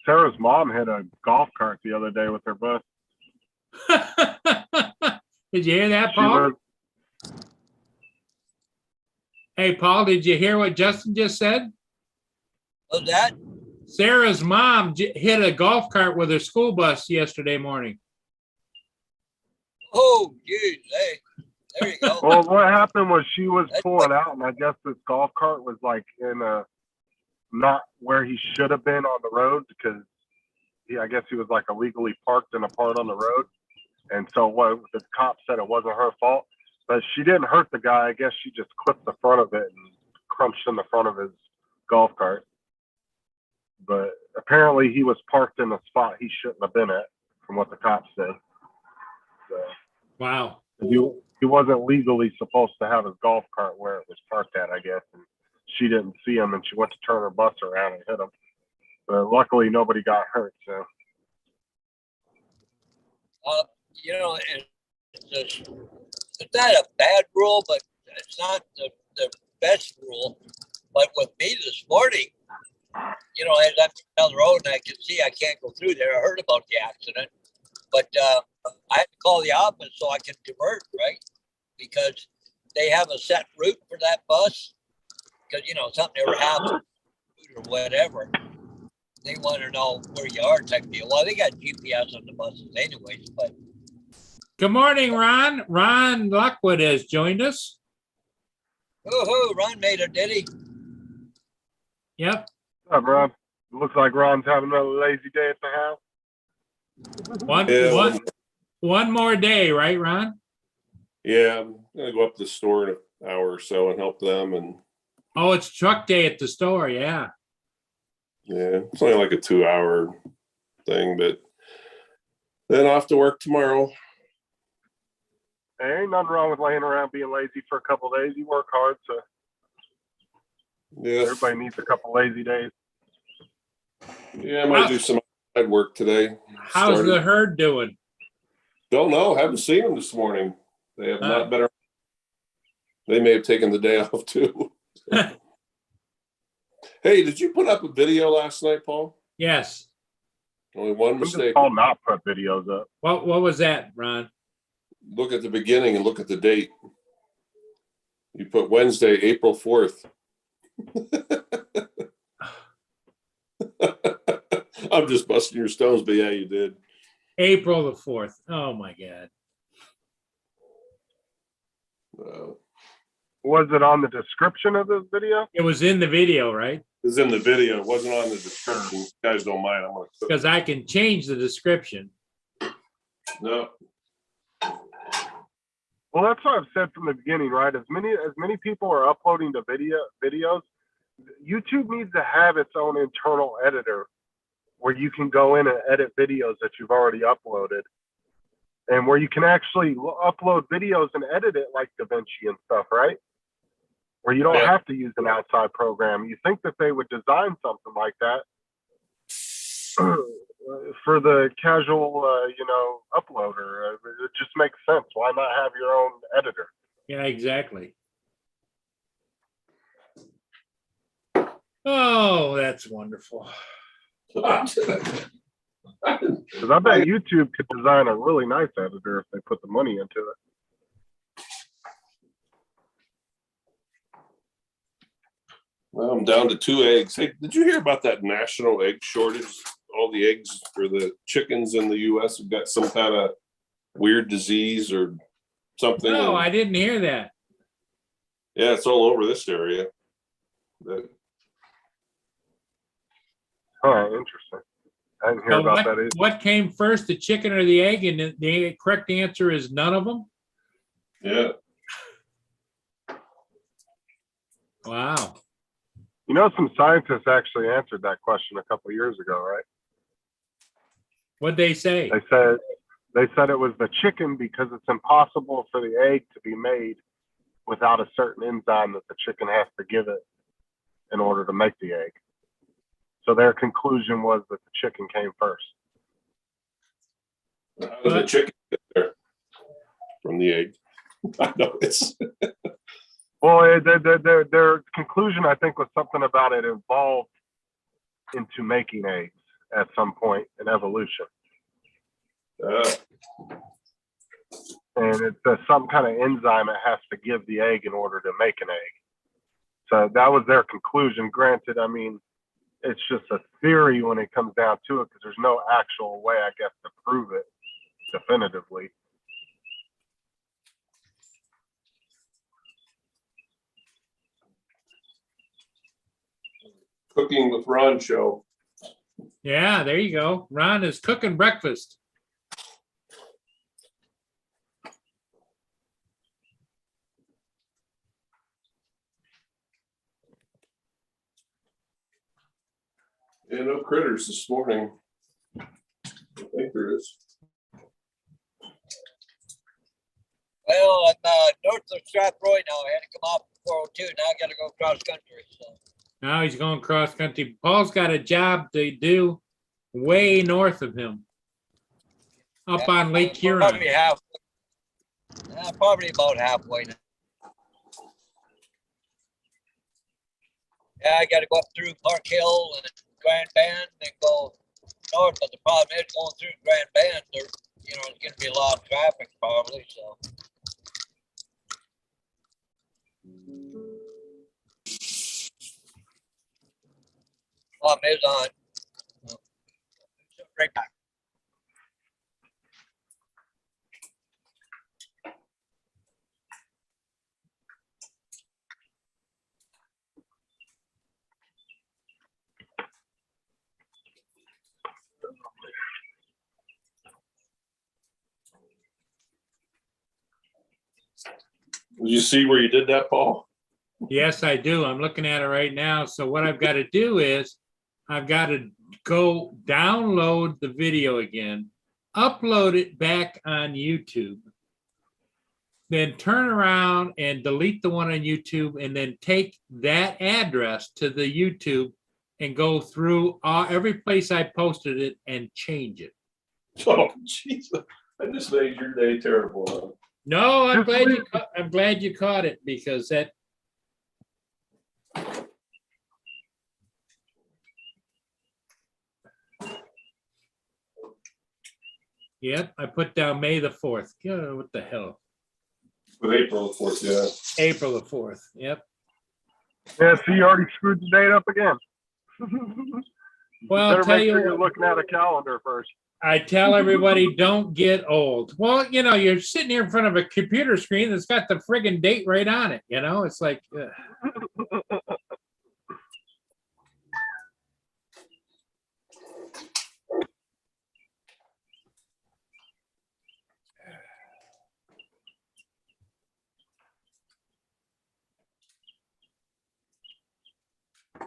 Sarah's mom hit a golf cart the other day with her bus. Did you hear that, Paul? Hey, Paul, did you hear what Justin just said? What's that? Sarah's mom hit a golf cart with her school bus yesterday morning. Oh, geez, hey, there you go. Well, what happened was she was pulling out, and I guess this golf cart was like in not where he should have been on the road, because I guess he was like illegally parked in a part on the road. And so what the cop said, it wasn't her fault, but she didn't hurt the guy. I guess she just clipped the front of it and crunched in the front of his golf cart. But apparently he was parked in a spot he shouldn't have been at, from what the cops said. So, wow. He wasn't legally supposed to have his golf cart where it was parked at, I guess. And she didn't see him, and she went to turn her bus around and hit him. But luckily, nobody got hurt. So, You know, it's not a bad rule, but it's not the best rule. But with me this morning, you know, as I'm down the road and I can see I can't go through there, I heard about the accident, but I had to call the office so I can divert, right? Because they have a set route for that bus. Because, you know, something ever happens or whatever, they want to know where you are type deal. Well, they got GPS on the buses anyways, but. Good morning, Ron. Ron Lockwood has joined us. Woohoo, Ron made it, did he? Yep. what's up, Ron? It looks like Ron's having another lazy day at the house. One more day, right, Ron? Yeah, I'm gonna go up to the store in an hour or so and help them. And Oh, it's truck day at the store. Yeah. yeah, it's only like a 2-hour thing, but then off to work tomorrow. There ain't nothing wrong with laying around being lazy for a couple of days. You work hard, so Yeah, everybody needs a couple lazy days. yeah, I might do some outside work today. How's the herd doing? Don't know. Haven't seen them this morning. They have not been. They may have taken the day off too. Hey, did you put up a video last night, Paul? Yes. Only one mistake. I'll not put videos up. What was that, Ron? Look at the beginning and look at the date. You put Wednesday, April 4th. I'm just busting your stones, but yeah, you did. April the 4th. Oh my God. Was it on the description of this video? It was in the video, right? It was in the video. It wasn't on the description. You guys don't mind. I'm gonna cook. Because I can change the description. No, Well, that's what I've said from the beginning, right? As many people are uploading the videos, YouTube needs to have its own internal editor where you can go in and edit videos that you've already uploaded, and where you can actually upload videos and edit it like DaVinci and stuff, right? Where you don't Yeah. have to use an outside program. You think that they would design something like that for the casual, uploader. It just makes sense. Why not have your own editor? Yeah, exactly. Oh, that's wonderful. Because I bet YouTube could design a really nice editor if they put the money into it. well, I'm down to 2 eggs. Hey, did you hear about that national egg shortage? All the eggs for the chickens in the US have got some kind of weird disease or something. No, I didn't hear that. Yeah, it's all over this area. That- Huh, interesting. I didn't hear So about that either. what came first, the chicken or the egg? And the correct answer is none of them. yeah. Wow. You know, some scientists actually answered that question a couple of years ago, right? What'd they say? They said it was the chicken because it's impossible for the egg to be made without a certain enzyme that the chicken has to give it in order to make the egg. So their conclusion was that the chicken came first. How did the chicken get there from the egg? I know it's. Well, their conclusion, I think, was something about it evolved into making eggs at some point in evolution. And it's some kind of enzyme it has to give the egg in order to make an egg. So that was their conclusion. Granted, I mean, it's just a theory when it comes down to it, because there's no actual way, I guess, to prove it definitively. Cooking with Ron show. Yeah, there you go. Ron is cooking breakfast. Yeah, no critters this morning. I think there is. Well, I'm north of Strathroy now. I had to come off 402. Now I got to go cross country. So Now he's going cross country. Paul's got a job to do way north of him. Up on Lake Huron. Probably about halfway now. Yeah, I got to go up through Park Hill and Grand Bend and go north. But the problem is going through Grand Bend, there's going to be a lot of traffic probably. So. Problem is on. Right back. Did you see where you did that, Paul? Yes, I do. I'm looking at it right now. So what I've got to do is I've got to go download the video again, upload it back on YouTube, then turn around and delete the one on YouTube, and then take that address to the YouTube and go through every place I posted it and change it. Oh, Jesus. I just made your day terrible. Huh? No, I'm glad you caught it, because that. Yep, I put down May the 4th. God, what the hell? With April 4th, yeah. April the 4th. Yep. Yeah, so you already screwed the date up again. Well, Better I'll tell make you sure you're what, looking at a calendar first. I tell everybody, don't get old. Well, you're sitting here in front of a computer screen that's got the friggin' date right on it. It's like,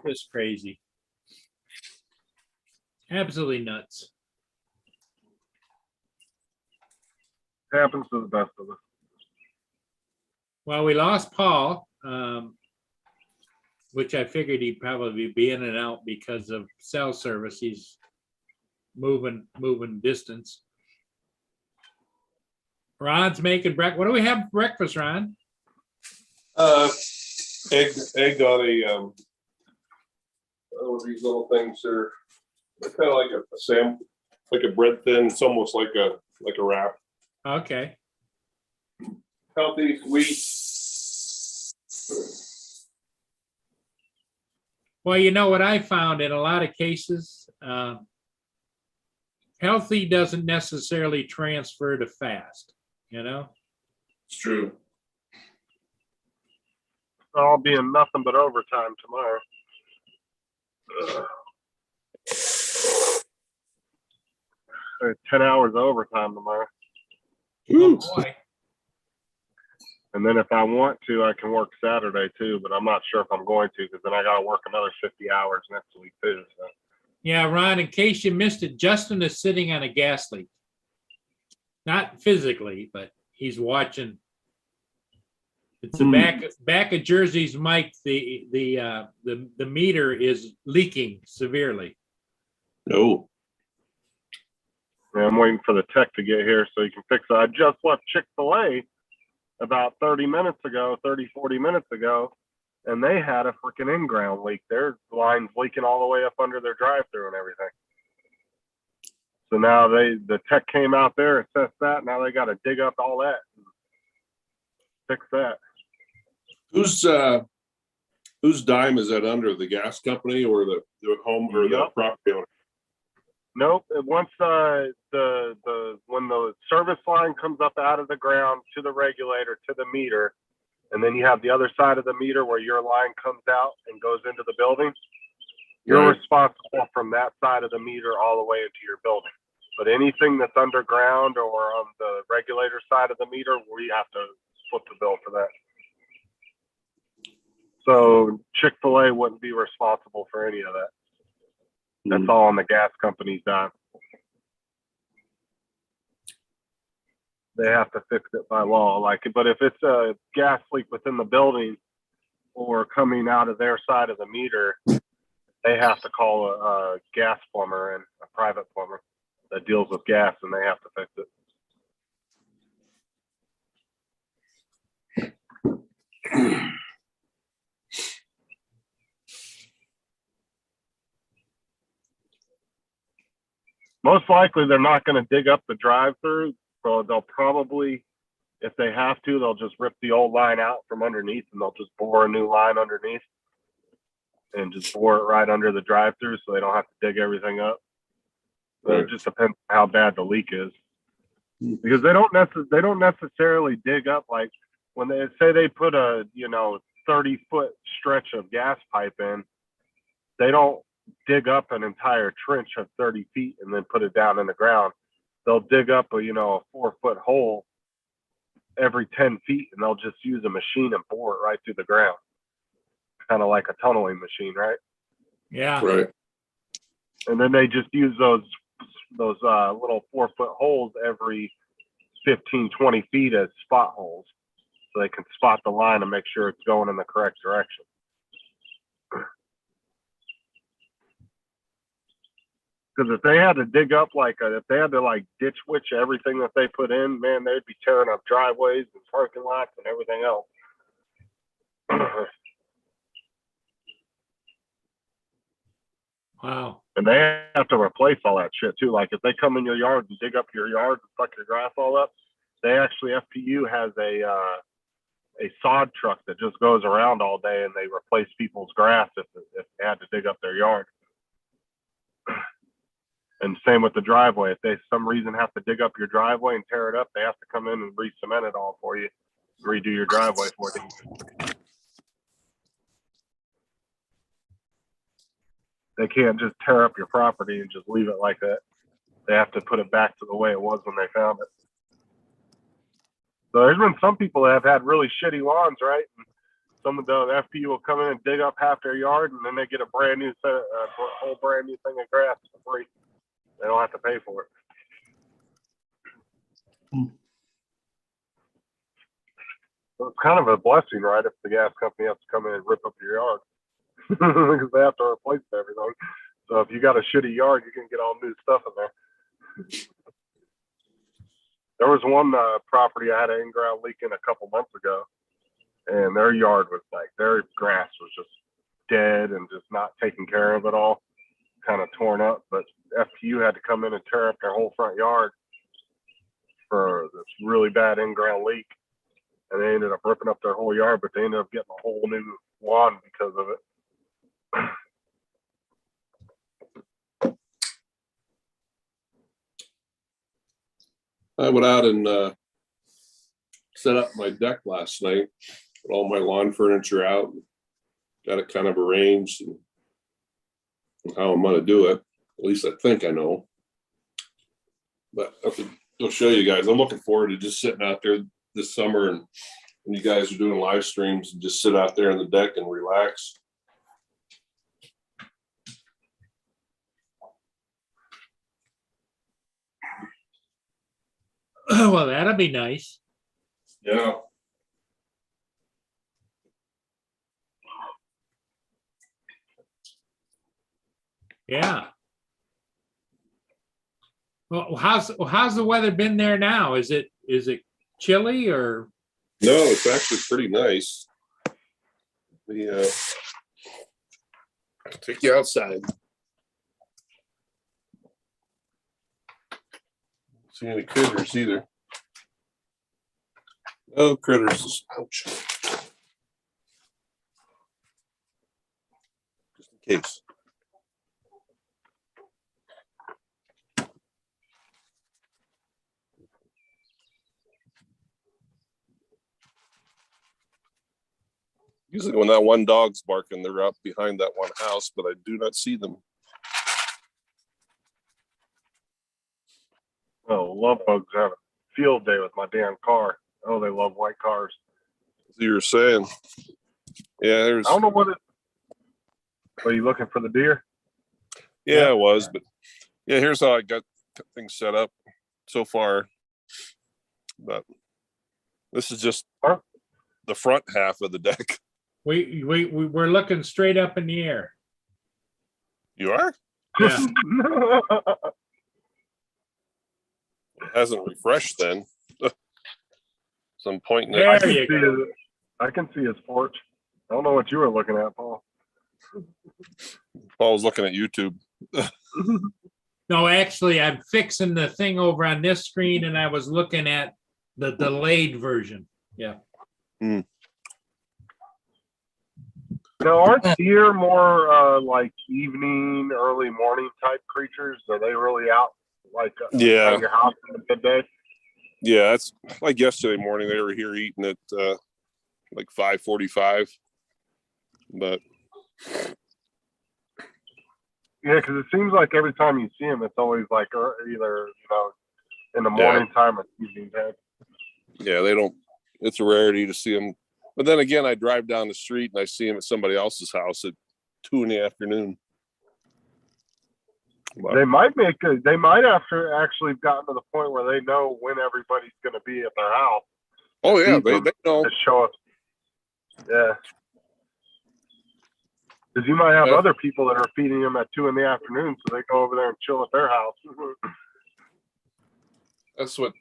it's crazy. Absolutely nuts. Happens to the best of us. Well, we lost Paul, which I figured he'd probably be in and out because of cell service. He's moving distance. Ron's making breakfast. What do we have for breakfast, Ron? Egg on a these little things are kind of like a sam, like a bread thin. It's almost like a wrap. Okay. Healthy, sweet. Well, what I found in a lot of cases, healthy doesn't necessarily transfer to fast, It's true. I'll be in nothing but overtime tomorrow. 10 hours overtime tomorrow. Oh boy. And then if I want to, I can work Saturday too, but I'm not sure if I'm going to because then I got to work another 50 hours next week too. So. Yeah, Ron, in case you missed it, Justin is sitting on a gas leak. Not physically, but he's watching. It's the back of Jersey's mic. The meter is leaking severely. No. Yeah, I'm waiting for the tech to get here so you can fix it. I just left Chick-fil-A about 40 minutes ago, and they had a freaking in-ground leak. Their line's leaking all the way up under their drive-through and everything. So now the tech came out there, assessed that. Now they got to dig up all that and fix that. Whose dime is that under? The gas company or the home or the property owner? Nope. Once when the service line comes up out of the ground to the regulator to the meter, and then you have the other side of the meter where your line comes out and goes into the building, you're responsible from that side of the meter all the way into your building. But anything that's underground or on the regulator side of the meter, we have to foot the bill for that. So Chick-fil-A wouldn't be responsible for any of that. That's all on the gas company's dime. They have to fix it by law, but if it's a gas leak within the building or coming out of their side of the meter, they have to call a gas plumber and a private plumber that deals with gas, and they have to fix it. Most likely, they're not going to dig up the drive-through, so they'll probably, if they have to, they'll just rip the old line out from underneath, and they'll just bore a new line underneath and just bore it right under the drive-through, so they don't have to dig everything up. But it just depends on how bad the leak is, because they don't necessarily dig up, like when they say they put a 30-foot stretch of gas pipe in, they don't dig up an entire trench of 30 feet and then put it down in the ground. They'll dig up a 4-foot hole every 10 feet, and they'll just use a machine and bore it right through the ground, kind of like a tunneling machine, right? Yeah. Right. And then they just use those little 4-foot holes every 15-20 feet as spot holes, so they can spot the line and make sure it's going in the correct direction. Because if they had to dig up if they had to ditch witch everything that they put in, man, they'd be tearing up driveways and parking lots and everything else. Wow. And they have to replace all that shit too. Like if they come in your yard and dig up your yard and fuck your grass all up, they actually, FPU has a sod truck that just goes around all day and they replace people's grass if they had to dig up their yard. And same with the driveway. If they some reason have to dig up your driveway and tear it up, they have to come in and re-cement it all for you, redo your driveway for you. They can't just tear up your property and just leave it like that. They have to put it back to the way it was when they found it. So there's been some people that have had really shitty lawns, right? And some of the FPU will come in and dig up half their yard, and then they get a brand new set, a whole brand new thing of grass for free. They don't have to pay for it. So it's kind of a blessing, right? If the gas company has to come in and rip up your yard because they have to replace everything. So if you got a shitty yard, you can get all new stuff in there. There was one property I had an in-ground leak in a couple months ago, and their yard was like, their grass was just dead and just not taken care of at all, kind of torn up. But FPU had to come in and tear up their whole front yard for this really bad in-ground leak. And they ended up ripping up their whole yard, but they ended up getting a whole new lawn because of it. I went out and set up my deck last night, put all my lawn furniture out, got it kind of arranged and how I'm gonna do it. At least I think I know. But I'll show you guys. I'm looking forward to just sitting out there this summer, and when you guys are doing live streams, and just sit out there on the deck and relax. Well, that'll be nice. Yeah. Yeah. Well, how's the weather been there now? Is it chilly or? No, it's actually pretty nice. Take you outside. See any critters either. Oh, critters. Ouch. Just in case. Usually when that one dog's barking, they're up behind that one house, but I do not see them. Oh, love bugs have a field day with my damn car. Oh, they love white cars. As you were saying. Yeah, there's. I don't know what it. Are you looking for the deer? Yeah, I was, but yeah, here's how I got things set up so far. But this is just the front half of the deck. We're looking straight up in the air. You are? Yeah. It hasn't refreshed then. Some point in There it. you go. I can see his porch. I don't know what you were looking at, Paul. Paul was looking at YouTube. No, actually, I'm fixing the thing over on this screen, and I was looking at the delayed version. Yeah. Now, aren't deer more like evening, early morning type creatures? Are they really out like Yeah. at your house in the midday? Yeah, it's like yesterday morning. They were here eating at like 5:45. But Yeah, because it seems like every time you see them, it's always like either in the morning time or evening time. yeah, they don't. It's a rarity to see them. But then again, I drive down the street and I see them at somebody else's house at 2 PM. But, They might they might actually have gotten to the point where they know when everybody's going to be at their house. oh yeah, Feed them they know. to show us. Yeah. Because you might have Yeah. other people that are feeding them at 2 PM, so they go over there and chill at their house. That's what.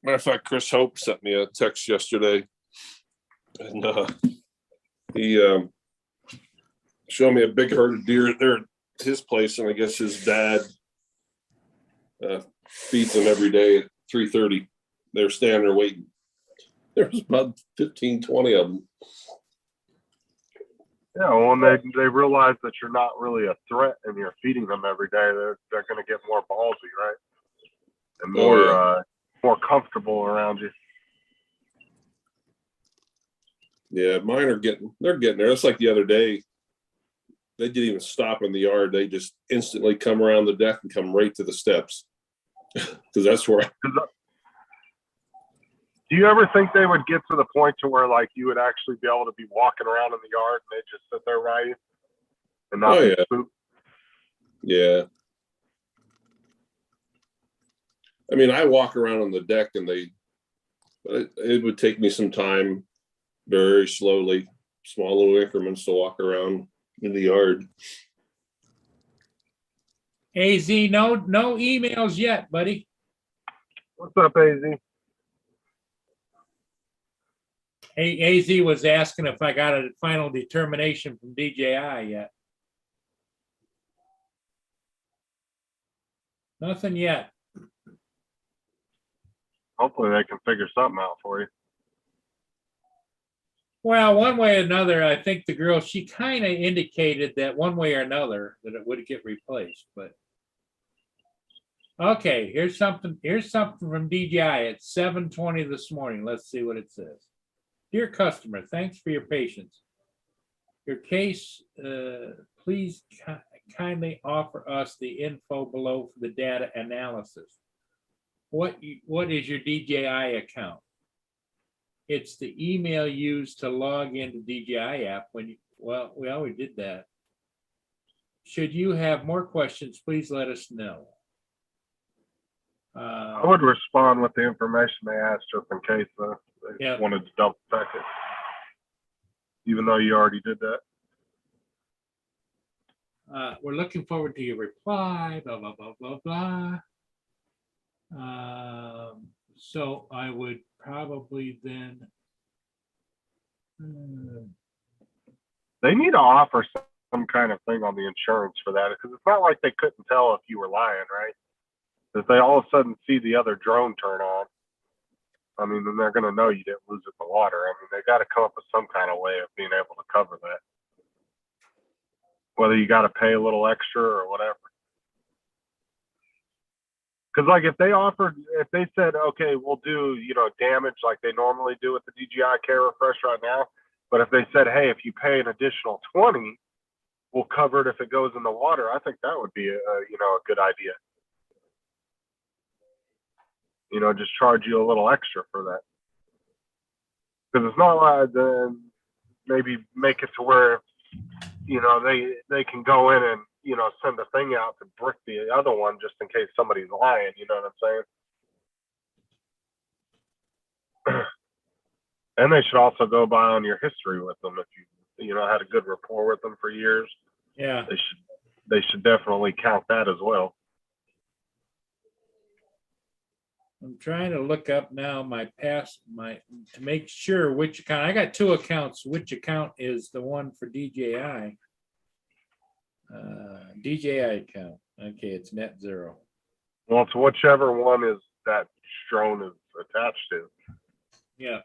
Matter of fact, Chris Hope sent me a text yesterday, and he showed me a big herd of deer there at his place, and I guess his dad feeds them every day at 3:30. They're standing there waiting. There's about 15, 20 of them. Yeah, well, when they realize that you're not really a threat and you're feeding them every day, they're going to get more ballsy, right? And Oh, more yeah. more comfortable around you. Yeah, mine they're getting there. That's like the other day. They didn't even stop in the yard. They just instantly come around the deck and come right to the steps. Because that's where Do you ever think they would get to the point to where like you would actually be able to be walking around in the yard and they just sit there by you and not Oh, be yeah. spooked? Yeah. I mean, I walk around on the deck and it would take me some time, very slowly, small little increments to walk around in the yard. AZ, no emails yet, buddy. What's up, AZ? Hey, AZ was asking if I got a final determination from DJI yet. Nothing yet. Hopefully they can figure something out for you. Well, one way or another, I think the girl, she kind of indicated that one way or another that it would get replaced, but. Okay, here's something from DJI at 7:20 this morning. Let's see what it says. Dear customer, thanks for your patience. Your case, please kindly offer us the info below for the data analysis. What is your DJI account? It's the email used to log into DJI app when well, we already did that. Should you have more questions, please let us know. I would respond with the information they asked just in case they wanted to double check it, even though you already did that. We're looking forward to your reply, blah, blah, blah, blah, blah. So I would probably then. They need to offer some kind of thing on the insurance for that, because it's not like they couldn't tell if you were lying, right? If they all of a sudden see the other drone turn on, I mean, then they're going to know you didn't lose it in the water. I mean, they got to come up with some kind of way of being able to cover that. Whether you got to pay a little extra or whatever. Because like if they said, okay, we'll do, damage like they normally do with the DJI Care Refresh right now. But if they said, hey, if you pay an additional 20, we'll cover it if it goes in the water. I think that would be a good idea. Just charge you a little extra for that. Because it's not like then maybe make it to where, they can go in and, send a thing out to brick the other one just in case somebody's lying. You know what I'm saying? And they should also go by on your history with them. If you had a good rapport with them for years. Yeah. They should definitely count that as well. I'm trying to look up now to make sure which account. I got two accounts. Which account is the one for DJI? DJI account. Okay, it's net zero. Well, it's whichever one is that drone is attached to. Yeah.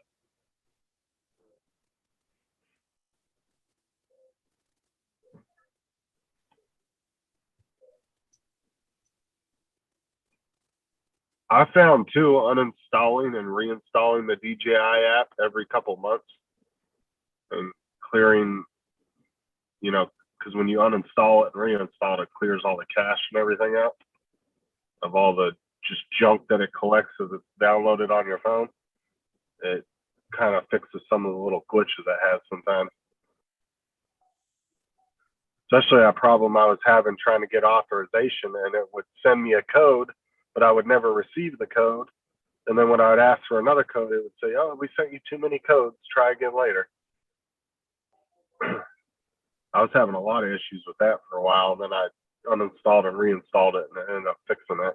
I found too, uninstalling and reinstalling the DJI app every couple months and clearing, because when you uninstall it and reinstall it, it clears all the cache and everything out of all the just junk that it collects as it's downloaded on your phone. It kind of fixes some of the little glitches it has sometimes. Especially a problem I was having trying to get authorization, and it would send me a code, but I would never receive the code. And then when I would ask for another code, it would say, oh, we sent you too many codes. Try again later. I was having a lot of issues with that for a while. And then I uninstalled and reinstalled it and ended up fixing it.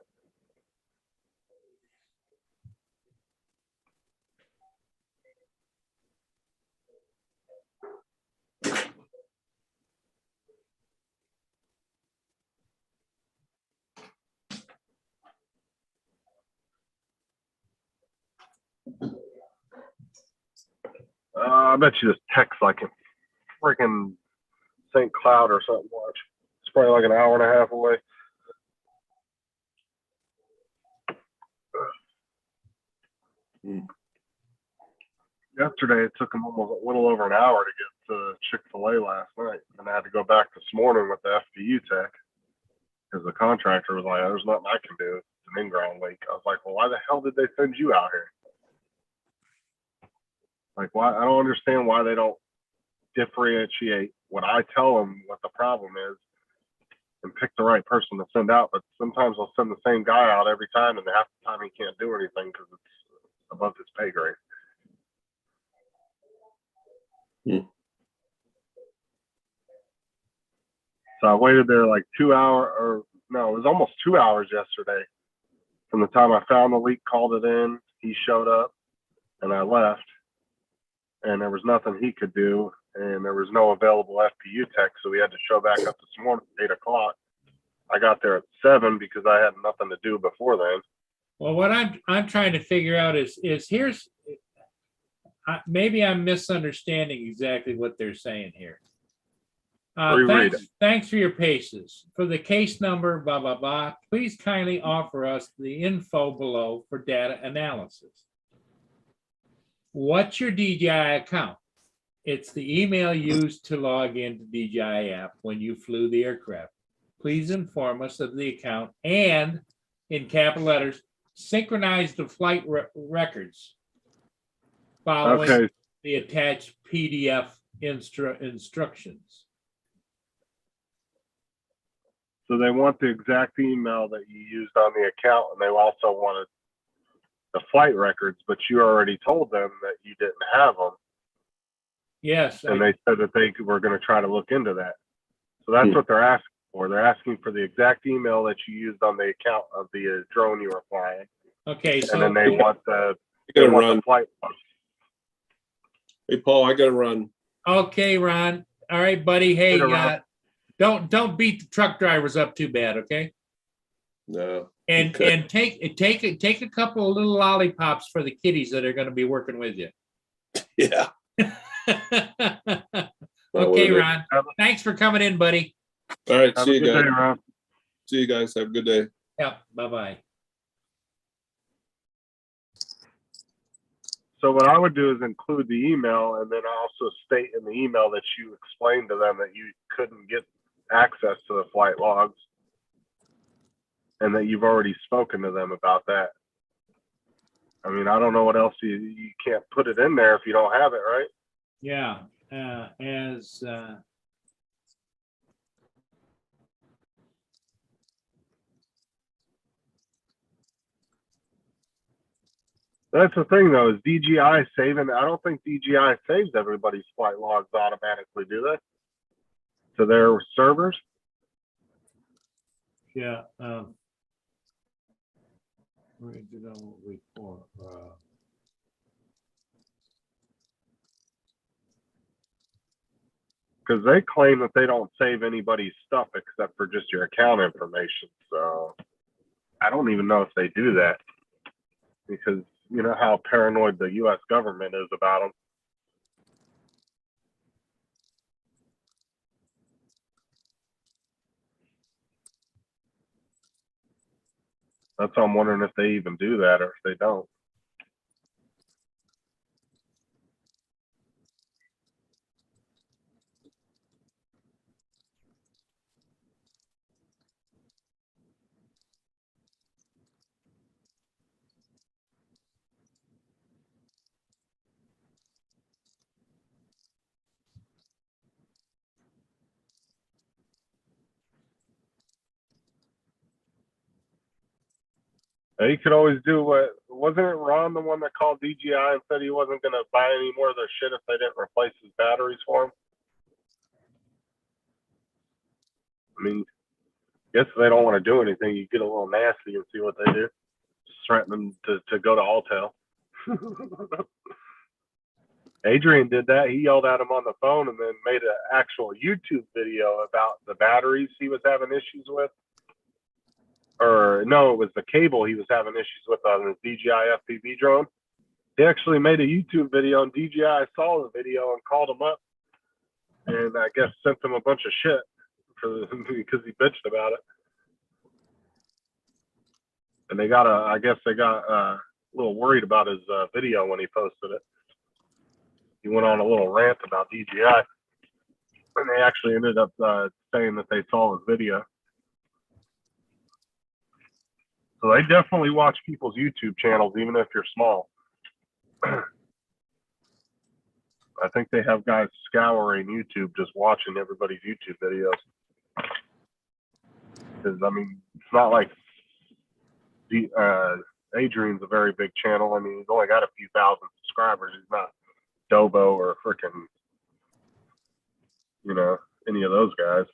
I bet you this text like a freaking St. Cloud or something. Watch. It's probably like an hour and a half away. Yesterday, it took them almost a little over an hour to get to Chick-fil-A last night. And I had to go back this morning with the FPU tech because the contractor was like, there's nothing I can do. It's an in-ground leak. I was like, well, why the hell did they send you out here? Like, why? I don't understand why they don't differentiate when I tell them what the problem is and pick the right person to send out. But sometimes they'll send the same guy out every time, and half the time he can't do anything because it's above his pay grade. So I waited there like 2 hours, or no, it was almost 2 hours yesterday. From the time I found the leak, called it in, he showed up, and I left. And there was nothing he could do, and there was no available FPU tech, so we had to show back up this morning at 8 o'clock. I got there at 7 because I had nothing to do before then. Well, what I'm trying to figure out is here's, maybe I'm misunderstanding exactly what they're saying here. Reread Thanks for your patience. For the case number, blah, blah, blah, please kindly offer us the info below for data analysis. What's your DJI account? It's the email used to log into DJI app when you flew the aircraft. Please inform us of the account and, in capital letters, synchronize the flight records following the attached PDF instructions. So they want the exact email that you used on the account, and they also wanted the flight records, but you already told them that you didn't have them. Yes. And they said that they were going to try to look into that. So that's what they're asking for. They're asking for the exact email that you used on the account of the drone you were flying. Okay. So and then they want the, run. flight. Hey, Paul, I gotta run. Okay, Ron. All right, buddy. Hey, don't beat the truck drivers up too bad, okay? No. And Okay. and take a couple of little lollipops for the kiddies that are going to be working with you. Yeah. Okay, Ron. Thanks for coming in, buddy. All right. Have See a you good guys. day, Ron. See you guys. Have a good day. Yeah. Bye-bye. So what I would do is include the email, and then also state in the email that you explained to them that you couldn't get access to the flight logs, and that you've already spoken to them about that. I mean, I don't know what else you can't put it in there if you don't have it, right? Yeah. That's the thing, though, is DJI saving? I don't think DJI saves everybody's flight logs automatically, do they? To their servers? Yeah. Original report. Because they claim that they don't save anybody's stuff except for just your account information. So I don't even know if they do that, because you know how paranoid the U.S. government is about them. That's why I'm wondering if they even do that or if they don't. You could always do what, wasn't it Ron, the one that called DJI and said he wasn't going to buy any more of their shit if they didn't replace his batteries for him? I mean, guess if they don't want to do anything, you get a little nasty and see what they do. Just threaten them to go to Alltel. Adrian did that. He yelled at him on the phone and then made an actual YouTube video about the batteries he was having issues with. Or no, it was the cable he was having issues with on his DJI FPV drone. He actually made a YouTube video, and DJI saw the video and called him up and I guess sent them a bunch of shit because he bitched about it. And I guess they got a little worried about his video when he posted it. He went on a little rant about DJI, and they actually ended up saying that they saw his video. So they definitely watch people's YouTube channels, even if you're small. I think they have guys scouring YouTube, just watching everybody's YouTube videos. Because, I mean, it's not like Adrian's a very big channel. I mean, he's only got a few thousand subscribers. He's not Dobo or freaking, any of those guys.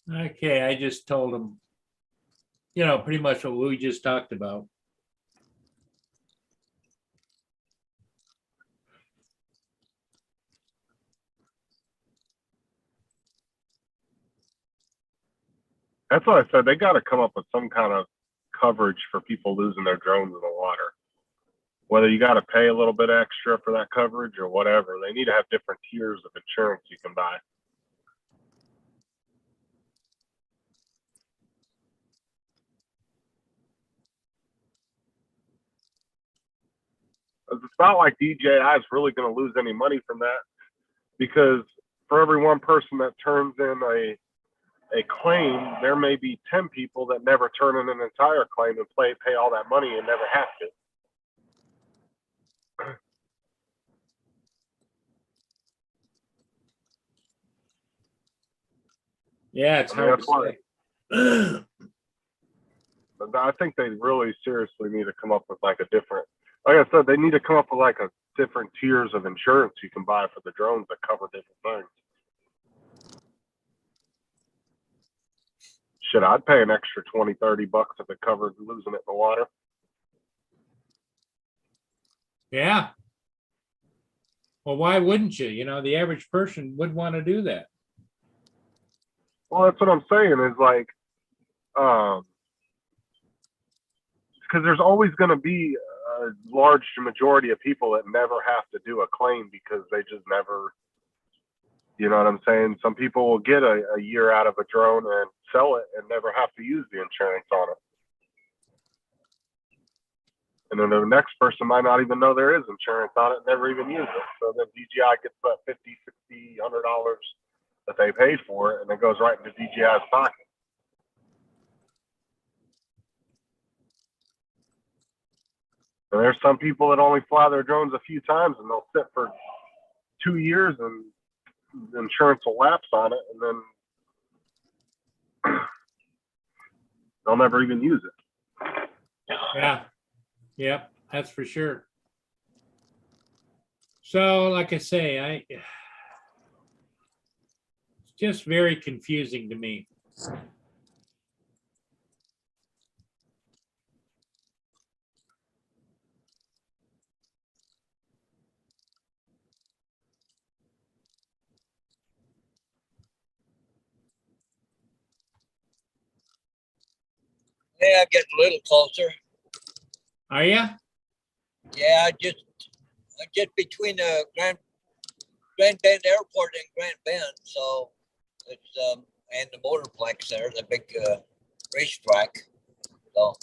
Okay, I just told him, pretty much what we just talked about. That's what I said. They got to come up with some kind of coverage for people losing their drones in the water. Whether you got to pay a little bit extra for that coverage or whatever, they need to have different tiers of insurance you can buy. It's not like DJI is really going to lose any money from that, because for every one person that turns in a claim, there may be 10 people that never turn in an entire claim and pay all that money and never have to. Yeah, it's I mean, hard that's to say. But I think they really seriously need to come up with like a different, like I said, they need to come up with like a different tiers of insurance you can buy for the drones that cover different things. Shit, I'd pay an extra $20-$30 if it covered losing it in the water. Yeah. Well, why wouldn't you? The average person would want to do that. Well, that's what I'm saying is like, because there's always going to be a large majority of people that never have to do a claim because they just never, you know what I'm saying? Some people will get a year out of a drone and sell it and never have to use the insurance on it. And then the next person might not even know there is insurance on it, never even use it. So then DJI gets about $50, $60, $100 that they paid for it, and it goes right into DJI's pocket. And there's some people that only fly their drones a few times, and they'll sit for 2 years, and the insurance will lapse on it, and then they'll never even use it. Yeah. Yep, that's for sure. So, like I say, it's just very confusing to me. Yeah, I'm getting a little closer. Are you? Yeah, just between the Grand Bend Airport and Grand Bend, so it's and the Motorplex there, the big racetrack. So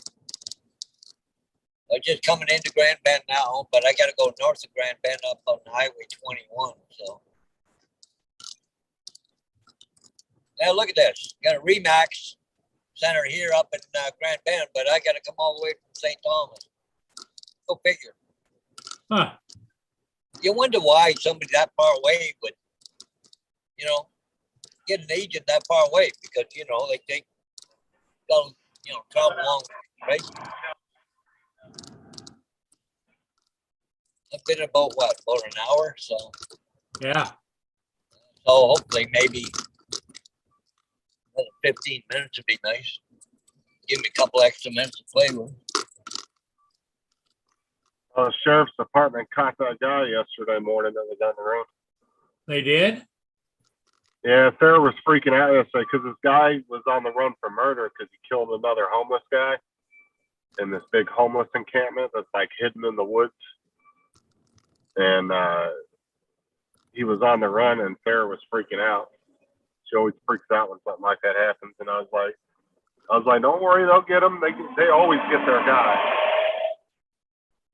I'm just coming into Grand Bend now, but I got to go north of Grand Bend up on Highway 21. So now look at this. Got a Remax center here up in Grand Bend, but I got to come all the way from St. Thomas. Go figure. Huh. You wonder why somebody that far away would, get an agent that far away, because, they go, travel long, right? I've been about an hour, so Yeah. hopefully maybe another 15 minutes would be nice. Give me a couple extra minutes to play with. The sheriff's department caught that guy yesterday morning that was on the road. They did? Yeah, Sarah was freaking out yesterday because this guy was on the run for murder because he killed another homeless guy in this big homeless encampment that's like hidden in the woods. And he was on the run, and Sarah was freaking out. She always freaks out when something like that happens. And I was like, don't worry, they'll get him. They always get their guy.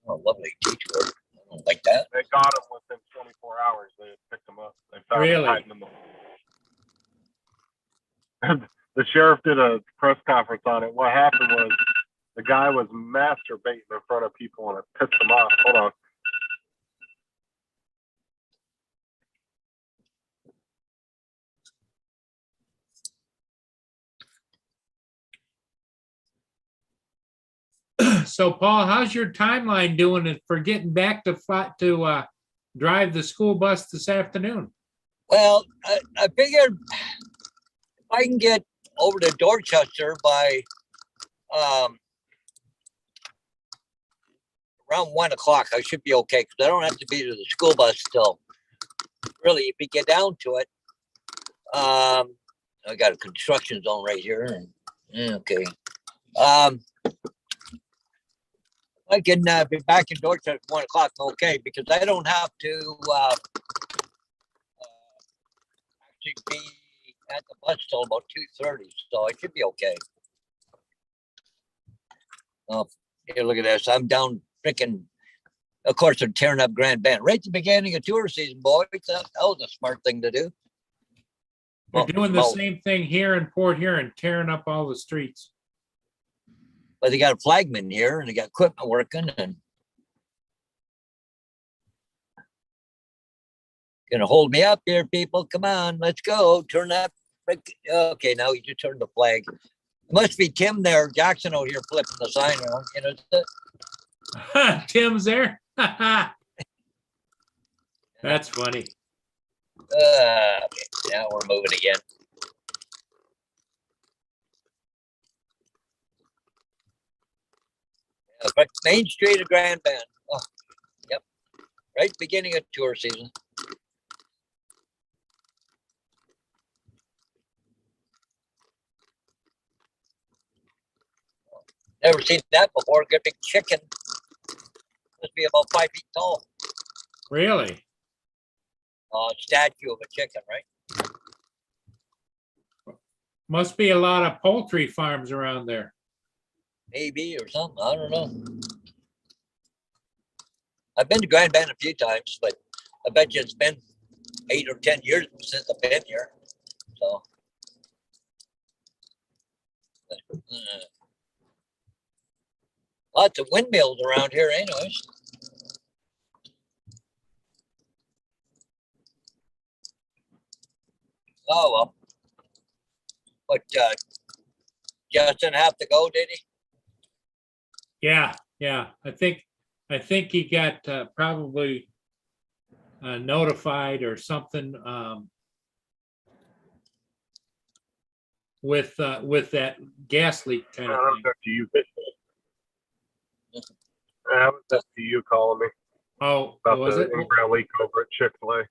Oh, lovely detour. I don't like that. They got him within 24 hours. They picked him up. They found him Really? hiding in the. The sheriff did a press conference on it. What happened was the guy was masturbating in front of people, and it pissed him off. Hold on. So Paul, how's your timeline doing for getting back to drive the school bus this afternoon? Well, I figured if I can get over to Dorchester by around 1 o'clock, I should be okay because I don't have to be to the school bus till really if you get down to it. I got a construction zone right here. And, okay. I can be back in Dorchester at 1 o'clock, okay, because I don't have to actually be at the bus till about 2:30, so I should be okay. Oh, here, look at this. I'm down freaking, of course, they're tearing up Grand Bend right at the beginning of tour season, boys. That was a smart thing to do. They're doing the same thing here in Port Huron, tearing up all the streets. But they got a flagman here and they got equipment working and gonna hold me up here, people. Come on, let's go. Turn that. Okay, now you just turned the flag. It must be Tim there, Jackson out here flipping the sign around. You know, Tim's there. That's funny. okay, now we're moving again. But Main Street of Grand Bend. Oh, yep. Right beginning of tour season. Never seen that before. Good big chicken. Must be about 5 feet tall. Really? Statue of a chicken, right? Must be a lot of poultry farms around there. Maybe or something. I don't know. I've been to Grand Bend a few times, but I bet you it's been 8 or 10 years since I've been here. So. Lots of windmills around here, anyways. Oh well. But Justin have to go, did he? Yeah. I think he got probably notified or something with that gas leak kind of That was thing. up to you. That was up to you calling me Oh, about was the it? inground leak over at Chick-fil-A.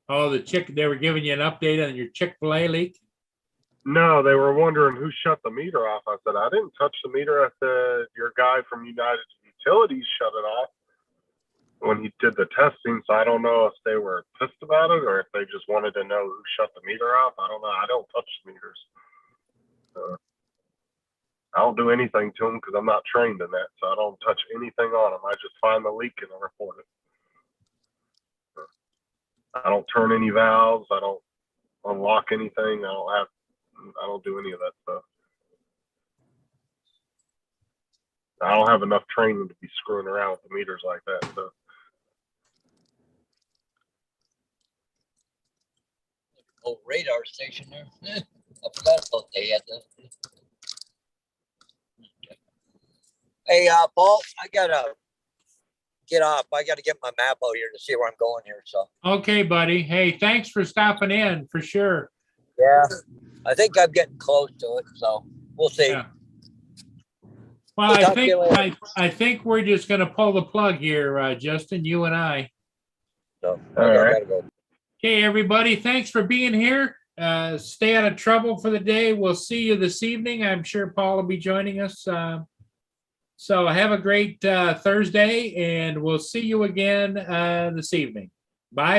Oh, they were giving you an update on your Chick-fil-A leak? No, they were wondering who shut the meter off. I said, I didn't touch the meter. I said, your guy from United Utilities shut it off when he did the testing. So I don't know if they were pissed about it or if they just wanted to know who shut the meter off. I don't know. I don't touch the meters. I don't do anything to them because I'm not trained in that. So I don't touch anything on them. I just find the leak and I report it. I don't turn any valves. I don't unlock anything. I don't do any of that stuff. I don't have enough training to be screwing around with the meters like that. So Oh, radar station there. I forgot about they had that. Hey, Paul, I gotta get off. I gotta get my map out here to see where I'm going here. So Okay, buddy. Hey, thanks for stopping in for sure. yeah, I think I'm getting close to it. So we'll see. Yeah. Well, We'll I talk to you think later. I think we're just gonna pull the plug here, Justin, you and I. So All I right. gotta go. Okay, everybody, thanks for being here. stay out of trouble for the day. We'll see you this evening. I'm sure Paul will be joining us. So have a great Thursday, and we'll see you again this evening. Bye.